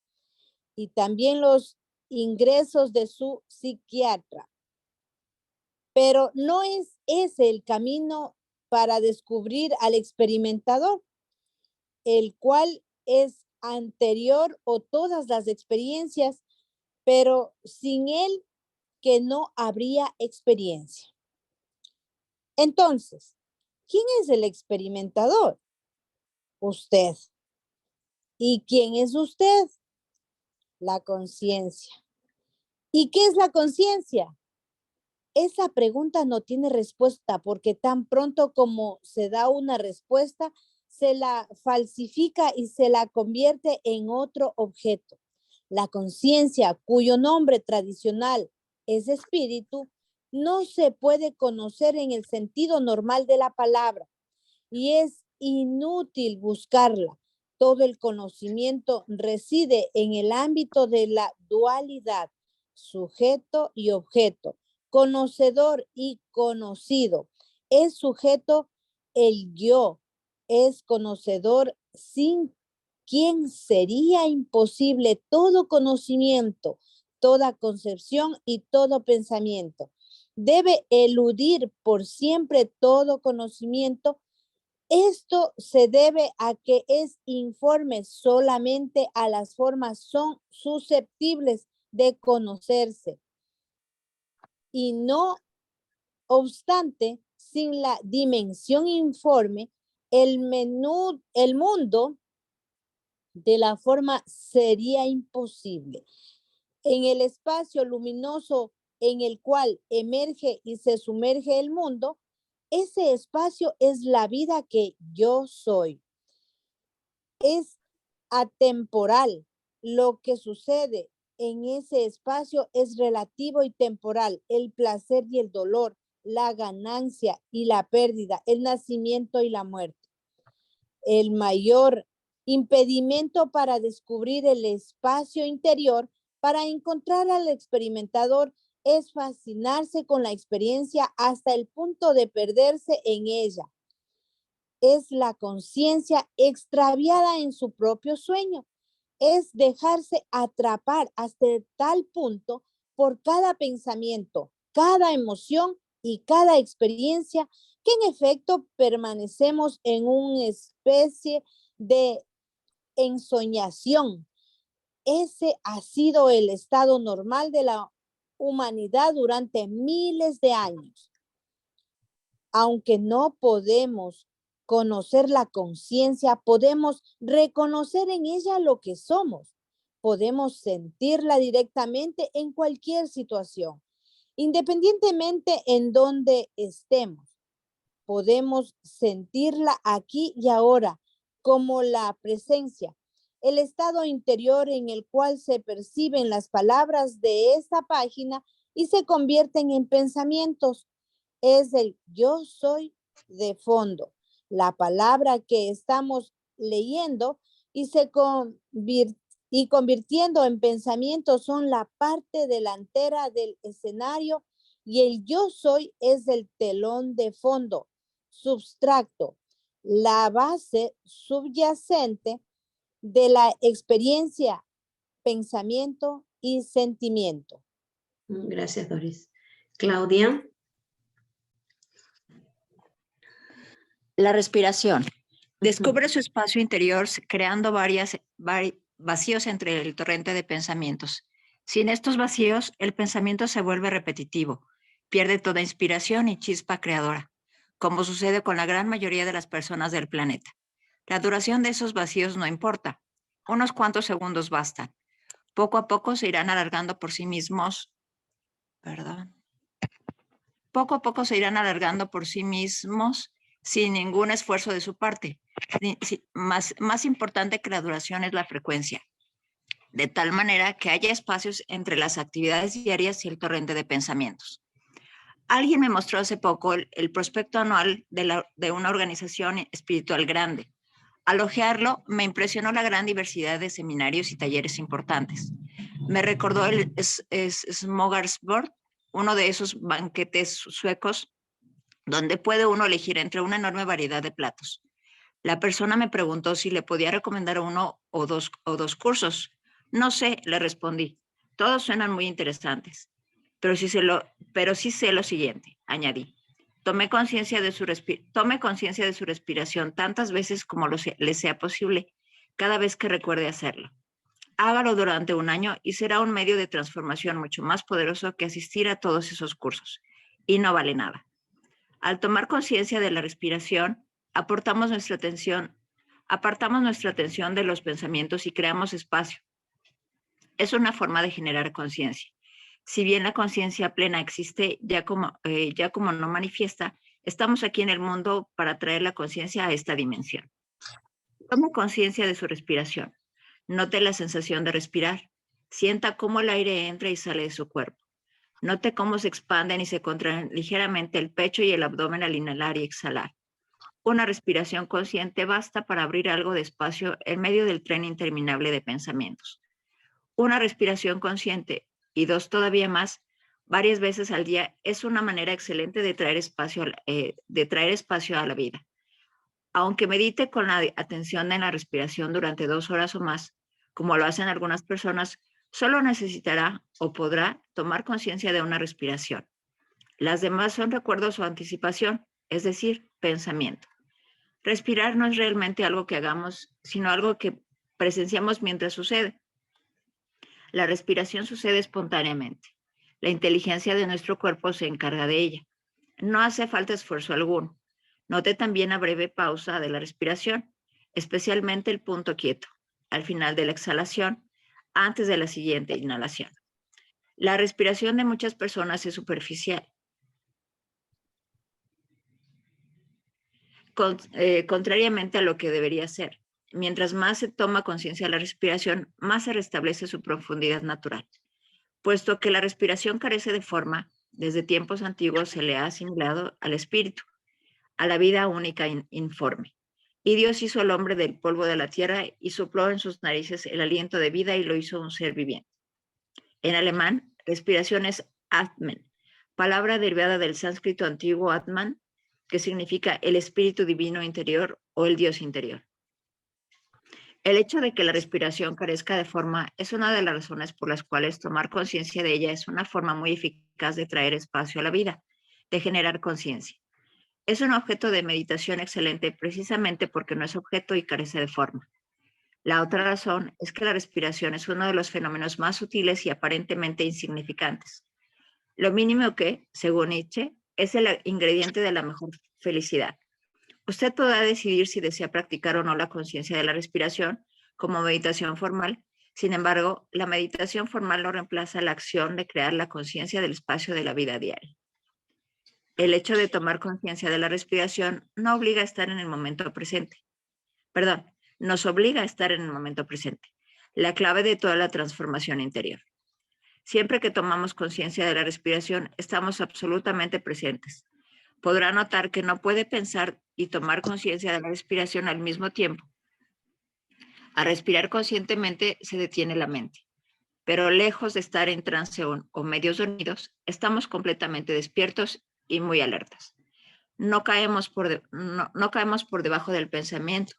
y también los ingresos de su psiquiatra. Pero no es ese el camino para descubrir al experimentador, el cual es anterior o todas las experiencias, pero sin él que no habría experiencia. Entonces, ¿quién es el experimentador? Usted. ¿Y quién es usted? La conciencia. ¿Y qué es la conciencia? Esa pregunta no tiene respuesta porque tan pronto como se da una respuesta, se la falsifica y se la convierte en otro objeto. La conciencia, cuyo nombre tradicional es espíritu, no se puede conocer en el sentido normal de la palabra y es inútil buscarla. Todo el conocimiento reside en el ámbito de la dualidad, sujeto y objeto, conocedor y conocido. Es sujeto el yo, es conocedor sin quien sería imposible todo conocimiento, toda concepción y todo pensamiento. Debe eludir por siempre todo conocimiento. Esto se debe a que es informe solamente a las formas son susceptibles de conocerse. Y no obstante, sin la dimensión informe, el mundo de la forma sería imposible. En el espacio luminoso en el cual emerge y se sumerge el mundo, ese espacio es la vida que yo soy. Es atemporal. Lo que sucede en ese espacio es relativo y temporal. El placer y el dolor, la ganancia y la pérdida, el nacimiento y la muerte. El mayor impedimento para descubrir el espacio interior, para encontrar al experimentador, es fascinarse con la experiencia hasta el punto de perderse en ella. Es la conciencia extraviada en su propio sueño. Es dejarse atrapar hasta tal punto por cada pensamiento, cada emoción y cada experiencia que en efecto permanecemos en una especie de ensoñación. Ese ha sido el estado normal de la humanidad durante miles de años. Aunque no podemos conocer la conciencia, podemos reconocer en ella lo que somos. Podemos sentirla directamente en cualquier situación, independientemente en donde estemos. Podemos sentirla aquí y ahora, como la presencia, el estado interior en el cual se perciben las palabras de esta página y se convierten en pensamientos. Es el yo soy de fondo, la palabra que estamos leyendo y convirtiendo en pensamientos son la parte delantera del escenario y el yo soy es el telón de fondo, substracto, la base subyacente de la experiencia, pensamiento y sentimiento. Gracias, Doris. Claudia. La respiración. Descubre su espacio interior creando vacíos entre el torrente de pensamientos. Sin estos vacíos, el pensamiento se vuelve repetitivo, pierde toda inspiración y chispa creadora, como sucede con la gran mayoría de las personas del planeta. La duración de esos vacíos no importa. Unos cuantos segundos bastan. Poco a poco se irán alargando por sí mismos. Poco a poco se irán alargando por sí mismos sin ningún esfuerzo de su parte. Más importante que la duración es la frecuencia, de tal manera que haya espacios entre las actividades diarias y el torrente de pensamientos. Alguien me mostró hace poco el prospecto anual de una organización espiritual grande. Al hojearlo, me impresionó la gran diversidad de seminarios y talleres importantes. Me recordó el Smorgasbord, uno de esos banquetes suecos donde puede uno elegir entre una enorme variedad de platos. La persona me preguntó si le podía recomendar uno o dos cursos. No sé, le respondí. Todos suenan muy interesantes, pero sí sé lo siguiente, añadí. Tome conciencia de su respiración tantas veces como le sea posible, cada vez que recuerde hacerlo. Hágalo durante un año y será un medio de transformación mucho más poderoso que asistir a todos esos cursos. Y no vale nada. Al tomar conciencia de la respiración, apartamos nuestra atención de los pensamientos y creamos espacio. Es una forma de generar conciencia. Si bien la conciencia plena existe ya como no manifiesta, estamos aquí en el mundo para traer la conciencia a esta dimensión. Tome conciencia de su respiración. Note la sensación de respirar. Sienta cómo el aire entra y sale de su cuerpo. Note cómo se expanden y se contraen ligeramente el pecho y el abdomen al inhalar y exhalar. Una respiración consciente basta para abrir algo de espacio en medio del tren interminable de pensamientos. Una respiración consciente y dos todavía más, varias veces al día, es una manera excelente de traer espacio a la vida. Aunque medite con la atención en la respiración durante 2 horas o más, como lo hacen algunas personas, solo necesitará o podrá tomar conciencia de una respiración. Las demás son recuerdos o anticipación, es decir, pensamiento. Respirar no es realmente algo que hagamos, sino algo que presenciamos mientras sucede. La respiración sucede espontáneamente. La inteligencia de nuestro cuerpo se encarga de ella. No hace falta esfuerzo alguno. Note también la breve pausa de la respiración, especialmente el punto quieto, al final de la exhalación, antes de la siguiente inhalación. La respiración de muchas personas es superficial. Contrariamente a lo que debería ser. Mientras más se toma conciencia de la respiración, más se restablece su profundidad natural. Puesto que la respiración carece de forma, desde tiempos antiguos se le ha asimilado al espíritu, a la vida única informe. Y Dios hizo al hombre del polvo de la tierra y sopló en sus narices el aliento de vida y lo hizo un ser viviente. En alemán, respiración es Atmen, palabra derivada del sánscrito antiguo Atman, que significa el espíritu divino interior o el Dios interior. El hecho de que la respiración carezca de forma es una de las razones por las cuales tomar conciencia de ella es una forma muy eficaz de traer espacio a la vida, de generar conciencia. Es un objeto de meditación excelente precisamente porque no es objeto y carece de forma. La otra razón es que la respiración es uno de los fenómenos más sutiles y aparentemente insignificantes. Lo mínimo que, según Nietzsche, es el ingrediente de la mejor felicidad. Usted podrá decidir si desea practicar o no la conciencia de la respiración como meditación formal. Sin embargo, la meditación formal no reemplaza la acción de crear la conciencia del espacio de la vida diaria. El hecho de tomar conciencia de la respiración no obliga a estar en el momento presente. Nos obliga a estar en el momento presente, la clave de toda la transformación interior. Siempre que tomamos conciencia de la respiración, estamos absolutamente presentes. Podrá notar que no puede pensar y tomar conciencia de la respiración al mismo tiempo. Al respirar conscientemente se detiene la mente, pero lejos de estar en trance o medios dormidos, estamos completamente despiertos y muy alertas. No caemos por debajo del pensamiento,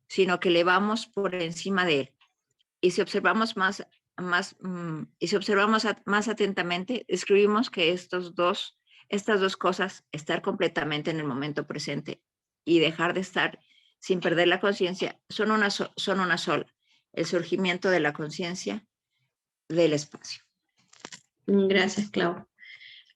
sino que elevamos por encima de él. Y si observamos más atentamente, descubrimos que estas dos cosas, estar completamente en el momento presente y dejar de estar sin perder la conciencia, son una sola, el surgimiento de la conciencia del espacio. Gracias, Clau.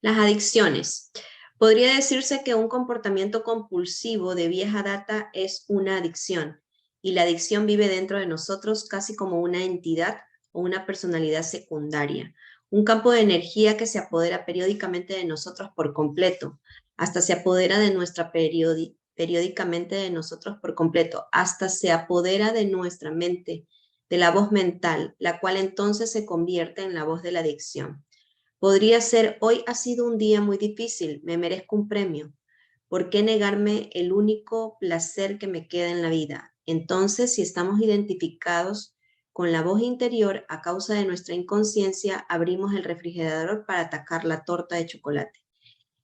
Las adicciones. Podría decirse que un comportamiento compulsivo de vieja data es una adicción, y la adicción vive dentro de nosotros casi como una entidad o una personalidad secundaria, un campo de energía que se apodera periódicamente de nosotros por completo, hasta se apodera de nuestra periódicamente de nosotros por completo, hasta se apodera de nuestra mente, de la voz mental, la cual entonces se convierte en la voz de la adicción. Podría ser, hoy ha sido un día muy difícil, me merezco un premio. ¿Por qué negarme el único placer que me queda en la vida? Entonces, si estamos identificados con la voz interior, a causa de nuestra inconsciencia, abrimos el refrigerador para atacar la torta de chocolate.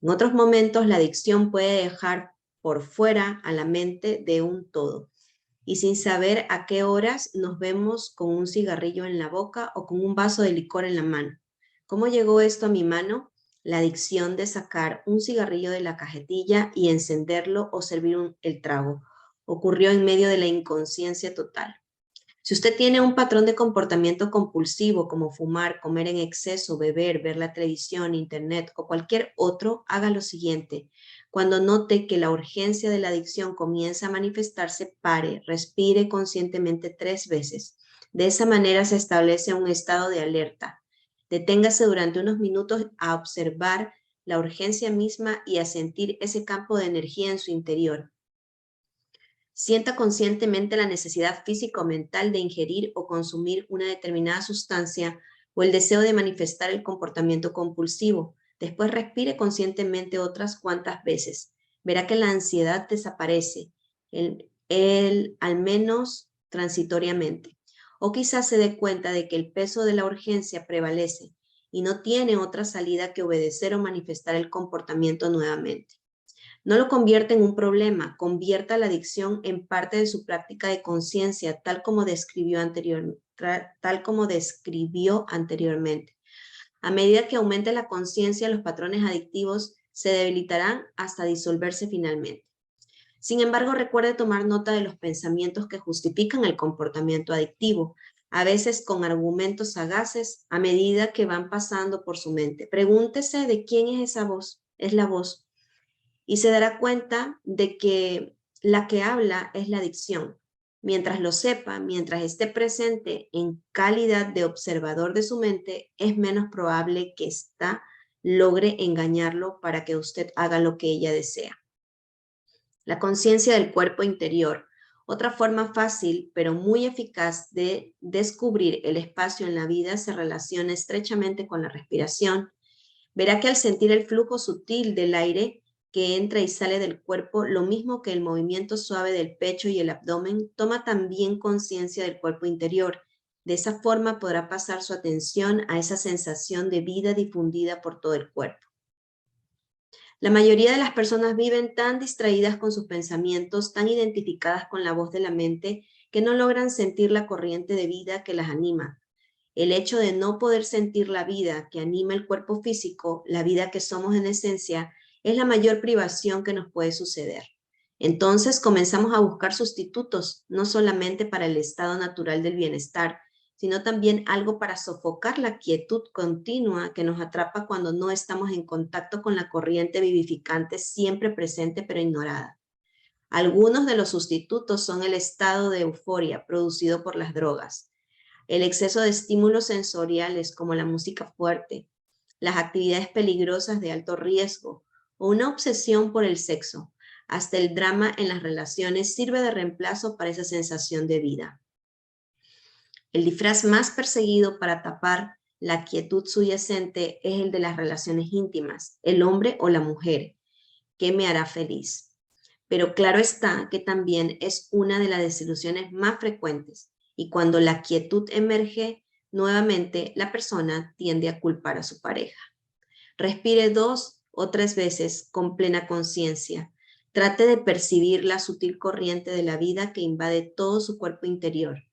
En otros momentos, la adicción puede dejar por fuera a la mente de un todo, y sin saber a qué horas nos vemos con un cigarrillo en la boca o con un vaso de licor en la mano. ¿Cómo llegó esto a mi mano? La adicción de sacar un cigarrillo de la cajetilla y encenderlo o servir el trago. Ocurrió en medio de la inconsciencia total. Si usted tiene un patrón de comportamiento compulsivo como fumar, comer en exceso, beber, ver la televisión, internet o cualquier otro, haga lo siguiente. Cuando note que la urgencia de la adicción comienza a manifestarse, pare, respire conscientemente 3 veces. De esa manera se establece un estado de alerta. Deténgase durante unos minutos a observar la urgencia misma y a sentir ese campo de energía en su interior. Sienta conscientemente la necesidad física o mental de ingerir o consumir una determinada sustancia o el deseo de manifestar el comportamiento compulsivo. Después respire conscientemente otras cuantas veces. Verá que la ansiedad desaparece, al menos transitoriamente. O quizás se dé cuenta de que el peso de la urgencia prevalece y no tiene otra salida que obedecer o manifestar el comportamiento nuevamente. No lo convierta en un problema, convierta la adicción en parte de su práctica de conciencia, tal como describió anteriormente. A medida que aumente la conciencia, los patrones adictivos se debilitarán hasta disolverse finalmente. Sin embargo, recuerde tomar nota de los pensamientos que justifican el comportamiento adictivo, a veces con argumentos sagaces a medida que van pasando por su mente. Pregúntese de quién es esa voz. Es la voz. Y se dará cuenta de que la que habla es la adicción. Mientras lo sepa, mientras esté presente en calidad de observador de su mente, es menos probable que ésta logre engañarlo para que usted haga lo que ella desea. La conciencia del cuerpo interior. Otra forma fácil, pero muy eficaz de descubrir el espacio en la vida se relaciona estrechamente con la respiración. Verá que al sentir el flujo sutil del aire que entra y sale del cuerpo, lo mismo que el movimiento suave del pecho y el abdomen, toma también conciencia del cuerpo interior. De esa forma podrá pasar su atención a esa sensación de vida difundida por todo el cuerpo. La mayoría de las personas viven tan distraídas con sus pensamientos, tan identificadas con la voz de la mente, que no logran sentir la corriente de vida que las anima. El hecho de no poder sentir la vida que anima el cuerpo físico, la vida que somos en esencia, es la mayor privación que nos puede suceder. Entonces comenzamos a buscar sustitutos, no solamente para el estado natural del bienestar, sino también algo para sofocar la quietud continua que nos atrapa cuando no estamos en contacto con la corriente vivificante siempre presente pero ignorada. Algunos de los sustitutos son el estado de euforia producido por las drogas, el exceso de estímulos sensoriales como la música fuerte, las actividades peligrosas de alto riesgo o una obsesión por el sexo. Hasta el drama en las relaciones sirve de reemplazo para esa sensación de vida. El disfraz más perseguido para tapar la quietud subyacente es el de las relaciones íntimas, el hombre o la mujer. ¿Qué me hará feliz? Pero claro está que también es una de las desilusiones más frecuentes, y cuando la quietud emerge nuevamente, la persona tiende a culpar a su pareja. Respire 2 o 3 veces con plena conciencia. Trate de percibir la sutil corriente de la vida que invade todo su cuerpo interior.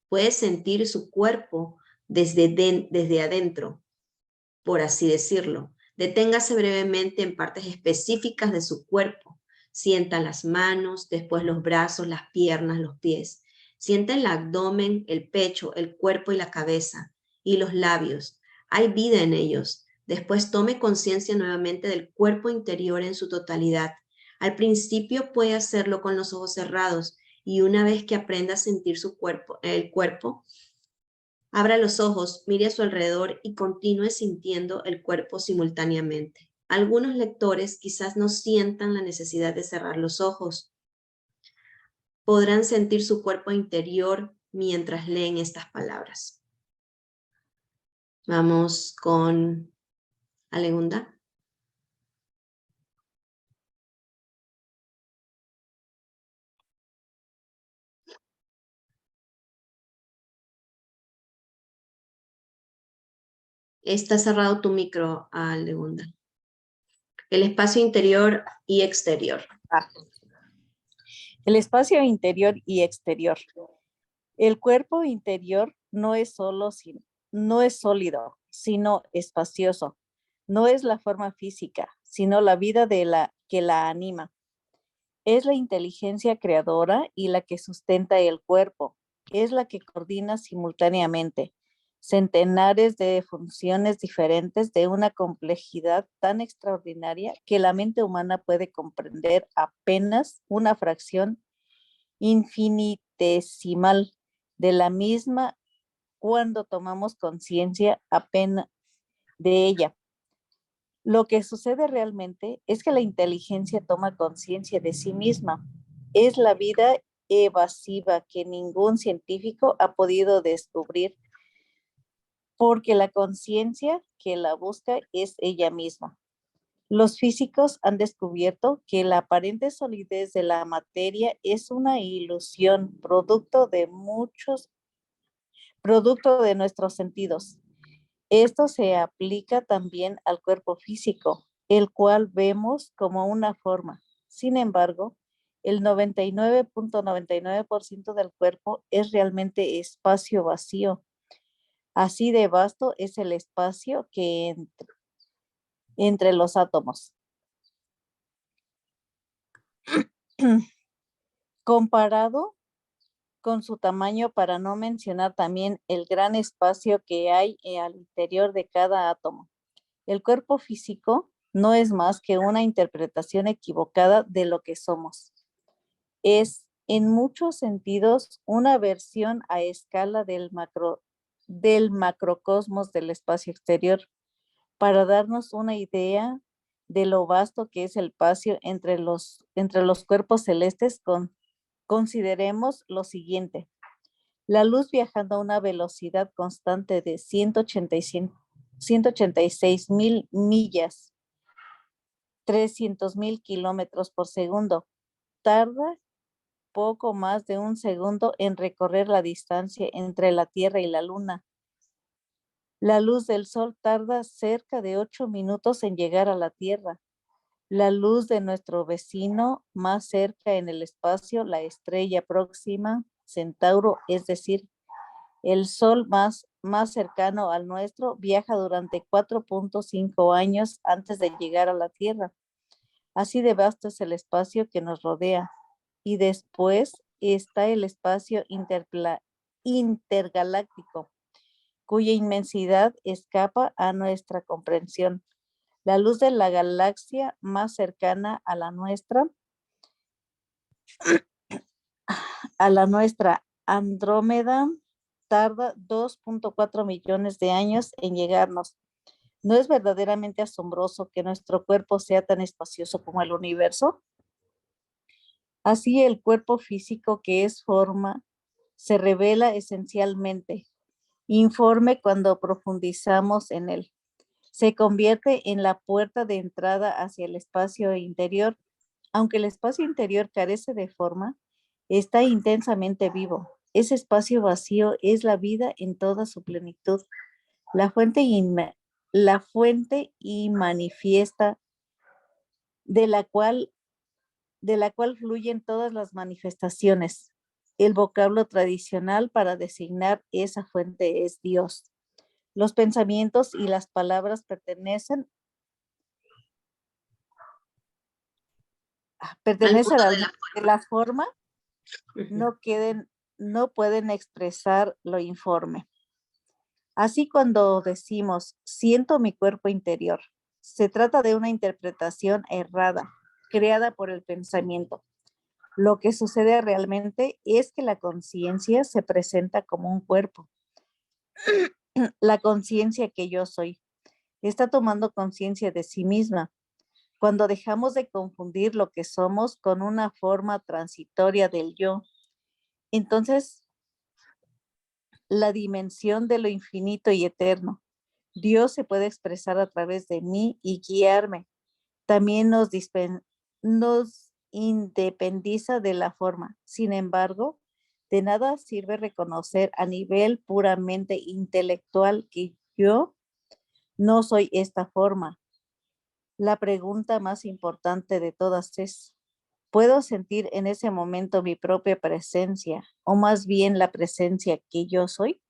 Puede sentir su cuerpo desde adentro, por así decirlo. Deténgase brevemente en partes específicas de su cuerpo. Sienta las manos, después los brazos, las piernas, los pies. Sienta el abdomen, el pecho, el cuerpo y la cabeza, y los labios. Hay vida en ellos. Después tome conciencia nuevamente del cuerpo interior en su totalidad. Al principio puede hacerlo con los ojos cerrados, y una vez que aprenda a sentir el cuerpo, abra los ojos, mire a su alrededor y continúe sintiendo el cuerpo simultáneamente. Algunos lectores quizás no sientan la necesidad de cerrar los ojos. Podrán sentir su cuerpo interior mientras leen estas palabras. Vamos con Alegunda. Está cerrado tu micro, Aldegunda. El espacio interior y exterior. El espacio interior y exterior. El cuerpo interior no es sólido, sino espacioso. No es la forma física, sino la vida que la anima. Es la inteligencia creadora y la que sustenta el cuerpo. Es la que coordina simultáneamente centenares de funciones diferentes de una complejidad tan extraordinaria que la mente humana puede comprender apenas una fracción infinitesimal de la misma cuando tomamos conciencia apenas de ella. Lo que sucede realmente es que la inteligencia toma conciencia de sí misma. Es la vida evasiva que ningún científico ha podido descubrir, porque la conciencia que la busca es ella misma. Los físicos han descubierto que la aparente solidez de la materia es una ilusión, producto de nuestros sentidos. Esto se aplica también al cuerpo físico, el cual vemos como una forma. Sin embargo, el 99.99% del cuerpo es realmente espacio vacío. Así de vasto es el espacio que entre los átomos. Comparado con su tamaño, para no mencionar también el gran espacio que hay al interior de cada átomo. El cuerpo físico no es más que una interpretación equivocada de lo que somos. Es, en muchos sentidos, una versión a escala del macrocosmos del espacio exterior, para darnos una idea de lo vasto que es el espacio entre los cuerpos celestes. Consideremos lo siguiente. La luz viajando a una velocidad constante de 186,000 millas, 300,000 kilómetros por segundo, tarda poco más de un segundo en recorrer la distancia entre la Tierra y la Luna. La luz del Sol tarda cerca de 8 minutos en llegar a la Tierra. La luz de nuestro vecino más cerca en el espacio, la estrella próxima, Centauro, es decir, el Sol más cercano al nuestro, viaja durante 4.5 años antes de llegar a la Tierra. Así de vasto es el espacio que nos rodea. Y después está el espacio intergaláctico, cuya inmensidad escapa a nuestra comprensión. La luz de la galaxia más cercana a la nuestra, Andrómeda, tarda 2.4 millones de años en llegarnos. ¿No es verdaderamente asombroso que nuestro cuerpo sea tan espacioso como el universo? Así, el cuerpo físico, que es forma, se revela esencialmente informe cuando profundizamos en él. Se convierte en la puerta de entrada hacia el espacio interior. Aunque el espacio interior carece de forma, está intensamente vivo. Ese espacio vacío es la vida en toda su plenitud, la fuente y manifiesta de la cual fluyen todas las manifestaciones. El vocablo tradicional para designar esa fuente es Dios. Los pensamientos y las palabras pertenecen a la forma, no pueden expresar lo informe. Así, cuando decimos siento mi cuerpo interior, se trata de una interpretación errada, creada por el pensamiento. Lo que sucede realmente es que la conciencia se presenta como un cuerpo. La conciencia que yo soy está tomando conciencia de sí misma. Cuando dejamos de confundir lo que somos con una forma transitoria del yo, entonces la dimensión de lo infinito y eterno, Dios, se puede expresar a través de mí y guiarme. También nos independiza de la forma. Sin embargo, de nada sirve reconocer a nivel puramente intelectual que yo No soy esta forma. La pregunta más importante de todas es, ¿puedo sentir en ese momento mi propia presencia o más bien la presencia que yo soy?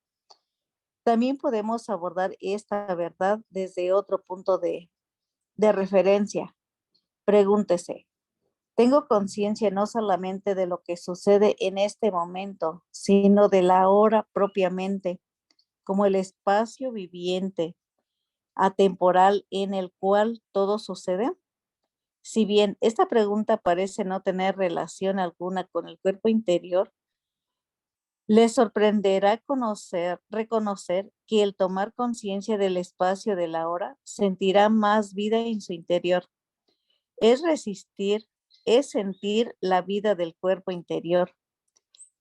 También podemos abordar esta verdad desde otro punto de referencia. Pregúntese, ¿tengo conciencia no solamente de lo que sucede en este momento, sino de la hora propiamente, como el espacio viviente, atemporal en el cual todo sucede? Si bien esta pregunta parece no tener relación alguna con el cuerpo interior, les sorprenderá reconocer que el tomar conciencia del espacio de la hora sentirá más vida en su interior. Es resistir, es sentir la vida del cuerpo interior,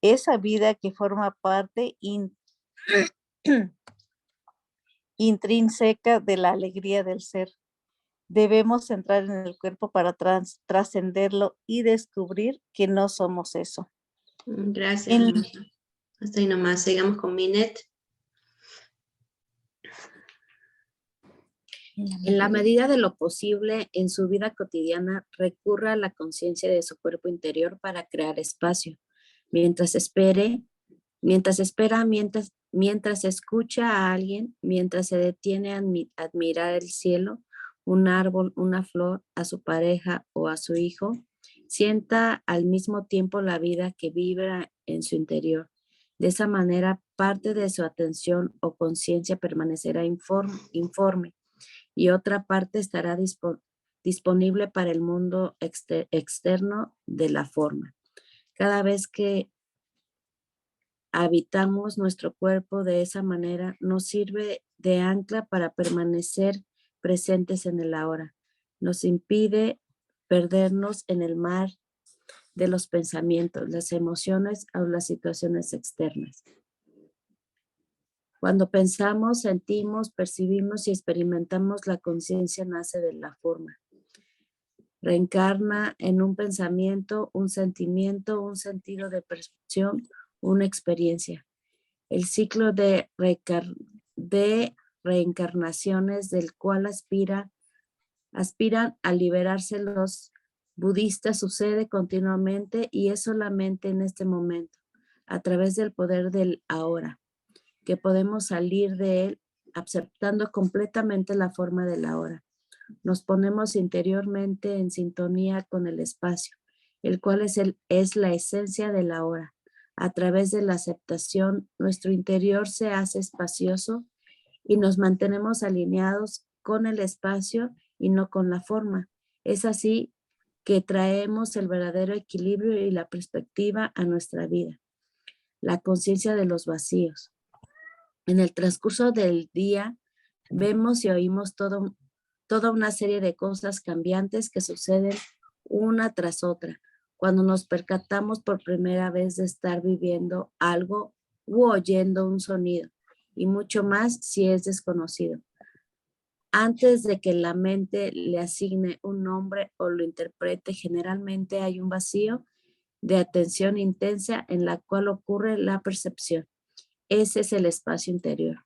esa vida que forma parte intrínseca de la alegría del ser. Debemos entrar en el cuerpo para trascenderlo y descubrir que no somos eso. Gracias, En- hermosa. Hasta ahí nomás. Sigamos con Minet. En la medida de lo posible, en su vida cotidiana, recurra a la conciencia de su cuerpo interior para crear espacio. Mientras espera, mientras escucha a alguien, mientras se detiene a admirar el cielo, un árbol, una flor, a su pareja o a su hijo, sienta al mismo tiempo la vida que vibra en su interior. De esa manera, parte de su atención o conciencia permanecerá informe y otra parte estará disponible para el mundo externo de la forma. Cada vez que habitamos nuestro cuerpo de esa manera, nos sirve de ancla para permanecer presentes en el ahora. Nos impide perdernos en el mar de los pensamientos, las emociones o las situaciones externas. Cuando pensamos, sentimos, percibimos y experimentamos, la conciencia nace de la forma. Reencarna en un pensamiento, un sentimiento, un sentido de percepción, una experiencia. El ciclo de reencarnaciones del cual aspiran a liberarse los budistas sucede continuamente y es solamente en este momento, a través del poder del ahora, que podemos salir de él aceptando completamente la forma del ahora. Nos ponemos interiormente en sintonía con el espacio, el cual es la esencia de la hora. A través de la aceptación, nuestro interior se hace espacioso y nos mantenemos alineados con el espacio y no con la forma. Es así que traemos el verdadero equilibrio y la perspectiva a nuestra vida. La conciencia de los vacíos. En el transcurso del día, vemos y oímos toda una serie de cosas cambiantes que suceden una tras otra. Cuando nos percatamos por primera vez de estar viviendo algo u oyendo un sonido, y mucho más si es desconocido. Antes de que la mente le asigne un nombre o lo interprete, generalmente hay un vacío de atención intensa en la cual ocurre la percepción. Ese es el espacio interior.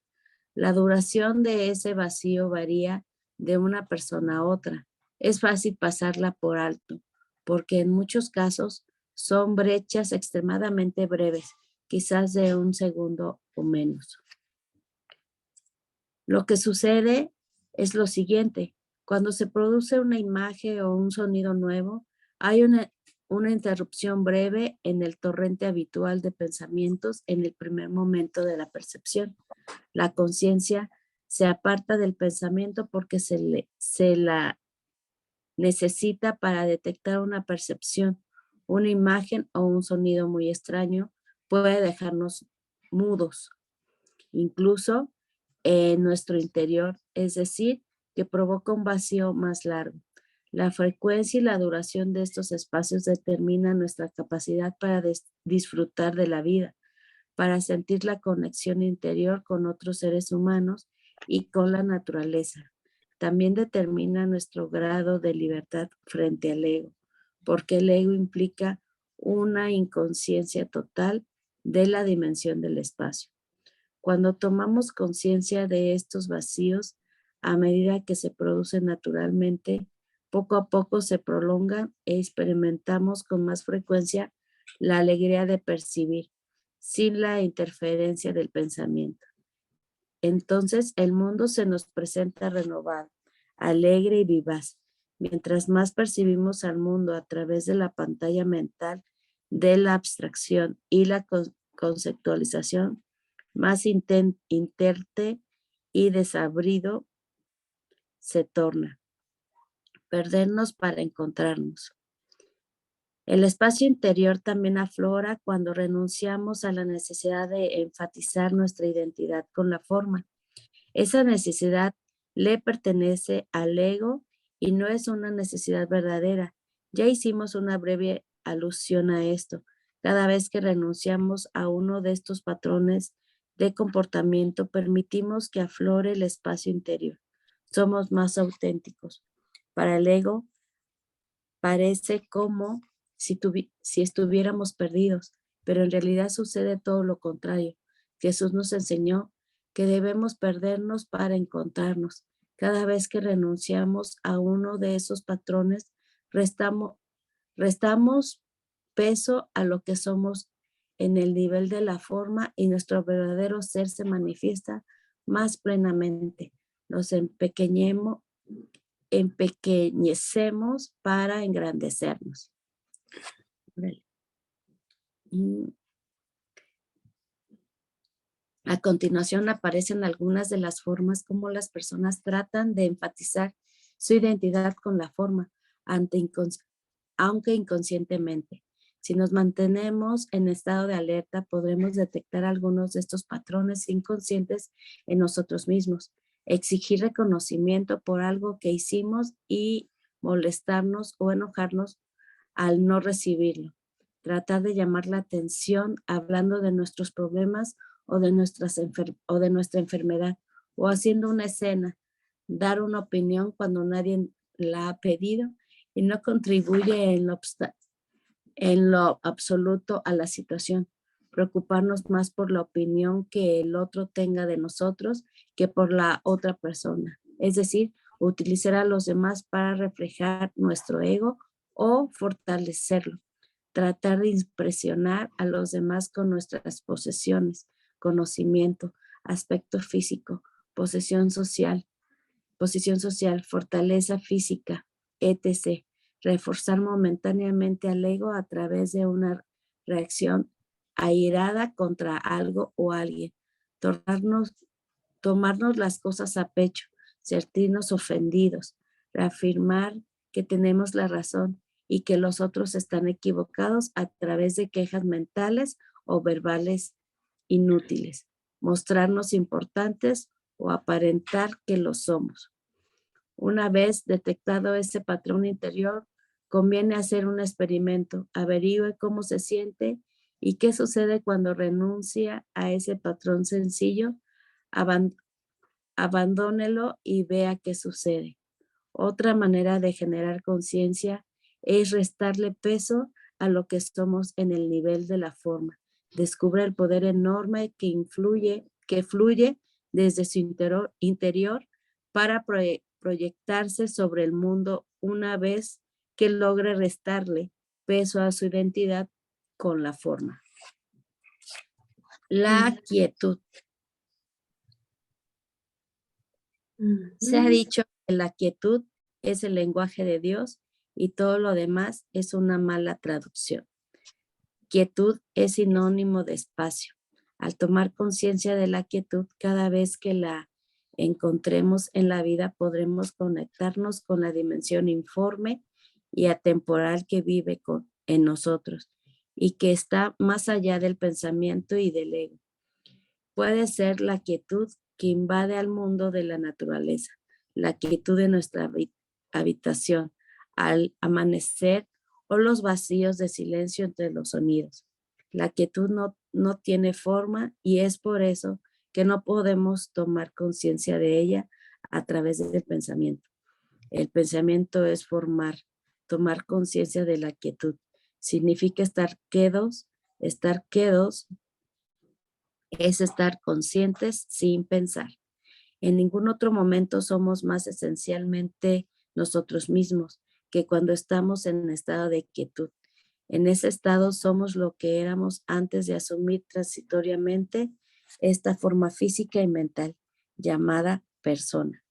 La duración de ese vacío varía de una persona a otra. Es fácil pasarla por alto, porque en muchos casos son brechas extremadamente breves, quizás de un segundo o menos. Lo que sucede es lo siguiente: cuando se produce una imagen o un sonido nuevo, hay una interrupción breve en el torrente habitual de pensamientos en el primer momento de la percepción. La conciencia se aparta del pensamiento porque se la necesita para detectar una percepción, una imagen o un sonido muy extraño. Puede dejarnos mudos, incluso en nuestro interior, es decir, que provoca un vacío más largo. La frecuencia y la duración de estos espacios determinan nuestra capacidad para disfrutar de la vida, para sentir la conexión interior con otros seres humanos y con la naturaleza. También determina nuestro grado de libertad frente al ego, porque el ego implica una inconsciencia total de la dimensión del espacio. Cuando tomamos conciencia de estos vacíos, a medida que se producen naturalmente, poco a poco se prolongan e experimentamos con más frecuencia la alegría de percibir, sin la interferencia del pensamiento. Entonces el mundo se nos presenta renovado, alegre y vivaz. Mientras más percibimos al mundo a través de la pantalla mental, de la abstracción y la conceptualización, más interte y desabrido se torna. Perdernos para encontrarnos. El espacio interior también aflora cuando renunciamos a la necesidad de enfatizar nuestra identidad con la forma. Esa necesidad le pertenece al ego y no es una necesidad verdadera. Ya hicimos una breve alusión a esto. Cada vez que renunciamos a uno de estos patrones de comportamiento, permitimos que aflore el espacio interior. Somos más auténticos. Para el ego, parece como si estuviéramos perdidos, pero en realidad sucede todo lo contrario. Jesús nos enseñó que debemos perdernos para encontrarnos. Cada vez que renunciamos a uno de esos patrones, restamos peso a lo que somos en el nivel de la forma y nuestro verdadero ser se manifiesta más plenamente. Nos empequeñecemos para engrandecernos. A continuación aparecen algunas de las formas como las personas tratan de enfatizar su identidad con la forma, aunque inconscientemente. Si nos mantenemos en estado de alerta, podremos detectar algunos de estos patrones inconscientes en nosotros mismos. Exigir reconocimiento por algo que hicimos y molestarnos o enojarnos al no recibirlo. Tratar de llamar la atención hablando de nuestros problemas o de nuestra enfermedad o haciendo una escena. Dar una opinión cuando nadie la ha pedido y no contribuye en lo absoluto a la situación. Preocuparnos más por la opinión que el otro tenga de nosotros que por la otra persona. Es decir, utilizar a los demás para reflejar nuestro ego o fortalecerlo. Tratar de impresionar a los demás con nuestras posesiones, conocimiento, aspecto físico, posición social, fortaleza física, etc. Reforzar momentáneamente al ego a través de una reacción airada contra algo o alguien. Tomarnos las cosas a pecho, sentirnos ofendidos, reafirmar que tenemos la razón y que los otros están equivocados a través de quejas mentales o verbales inútiles. Mostrarnos importantes o aparentar que lo somos. Una vez detectado ese patrón interior, conviene hacer un experimento, averigüe cómo se siente y qué sucede cuando renuncia a ese patrón sencillo, abandónelo y vea qué sucede. Otra manera de generar conciencia es restarle peso a lo que somos en el nivel de la forma. Descubre el poder enorme que fluye desde su interior para proyectarse sobre el mundo una vez que logre restarle peso a su identidad con la forma. La quietud. Se ha dicho que la quietud es el lenguaje de Dios y todo lo demás es una mala traducción. Quietud es sinónimo de espacio. Al tomar conciencia de la quietud, cada vez que la encontremos en la vida, podremos conectarnos con la dimensión informe y atemporal que vive en nosotros y que está más allá del pensamiento y del ego. Puede ser la quietud que invade al mundo de la naturaleza, la quietud de nuestra habitación al amanecer o los vacíos de silencio entre los sonidos. La quietud no tiene forma y es por eso que no podemos tomar conciencia de ella a través del pensamiento. El pensamiento es tomar conciencia de la quietud. Significa estar quedos es estar conscientes sin pensar. En ningún otro momento somos más esencialmente nosotros mismos que cuando estamos en estado de quietud. En ese estado somos lo que éramos antes de asumir transitoriamente esta forma física y mental llamada persona.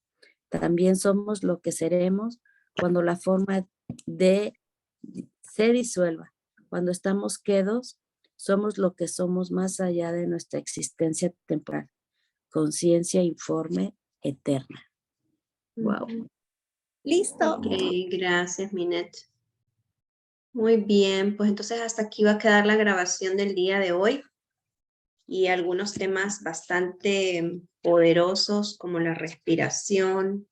También somos lo que seremos cuando la forma se disuelva. Cuando estamos quedos, somos lo que somos más allá de nuestra existencia temporal. Conciencia informe eterna. Wow. Listo. Ok, gracias, Minet. Muy bien, pues entonces hasta aquí va a quedar la grabación del día de hoy y algunos temas bastante poderosos como la respiración,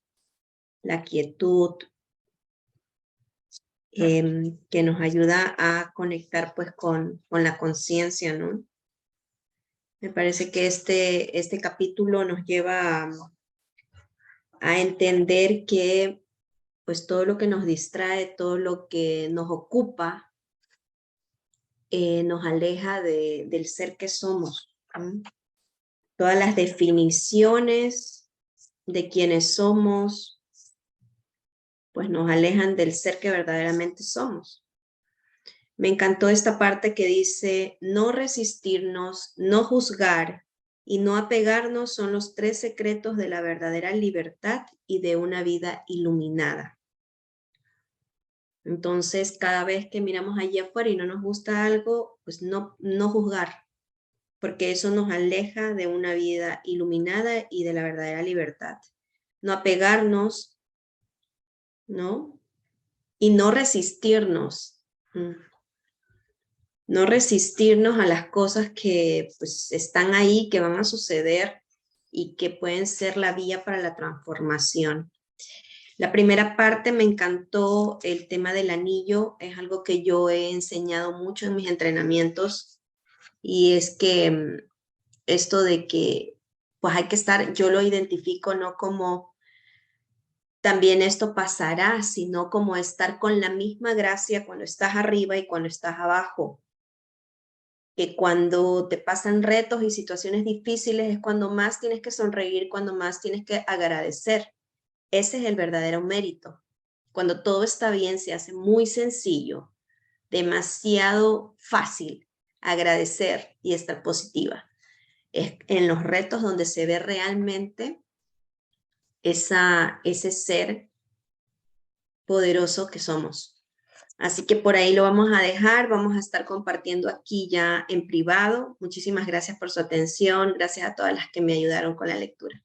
la quietud, que nos ayuda a conectar pues con la conciencia, ¿no? Me parece que este capítulo nos lleva a entender que pues todo lo que nos distrae, todo lo que nos ocupa, nos aleja del ser que somos. Todas las definiciones de quienes somos, pues nos alejan del ser que verdaderamente somos. Me encantó esta parte que dice, no resistirnos, no juzgar y no apegarnos son los 3 secretos de la verdadera libertad y de una vida iluminada. Entonces, cada vez que miramos allí afuera y no nos gusta algo, pues no juzgar, porque eso nos aleja de una vida iluminada y de la verdadera libertad. No apegarnos, ¿no? Y no resistirnos. No resistirnos a las cosas que pues están ahí, que van a suceder y que pueden ser la vía para la transformación. La primera parte me encantó, el tema del anillo, es algo que yo he enseñado mucho en mis entrenamientos y es que esto de que pues hay que estar, yo lo identifico no como también esto pasará, sino como estar con la misma gracia cuando estás arriba y cuando estás abajo. Que cuando te pasan retos y situaciones difíciles es cuando más tienes que sonreír, cuando más tienes que agradecer. Ese es el verdadero mérito. Cuando todo está bien, se hace muy sencillo, demasiado fácil agradecer y estar positiva. Es en los retos donde se ve realmente ese ser poderoso que somos. Así que por ahí lo vamos a dejar, vamos a estar compartiendo aquí ya en privado. Muchísimas gracias por su atención, gracias a todas las que me ayudaron con la lectura.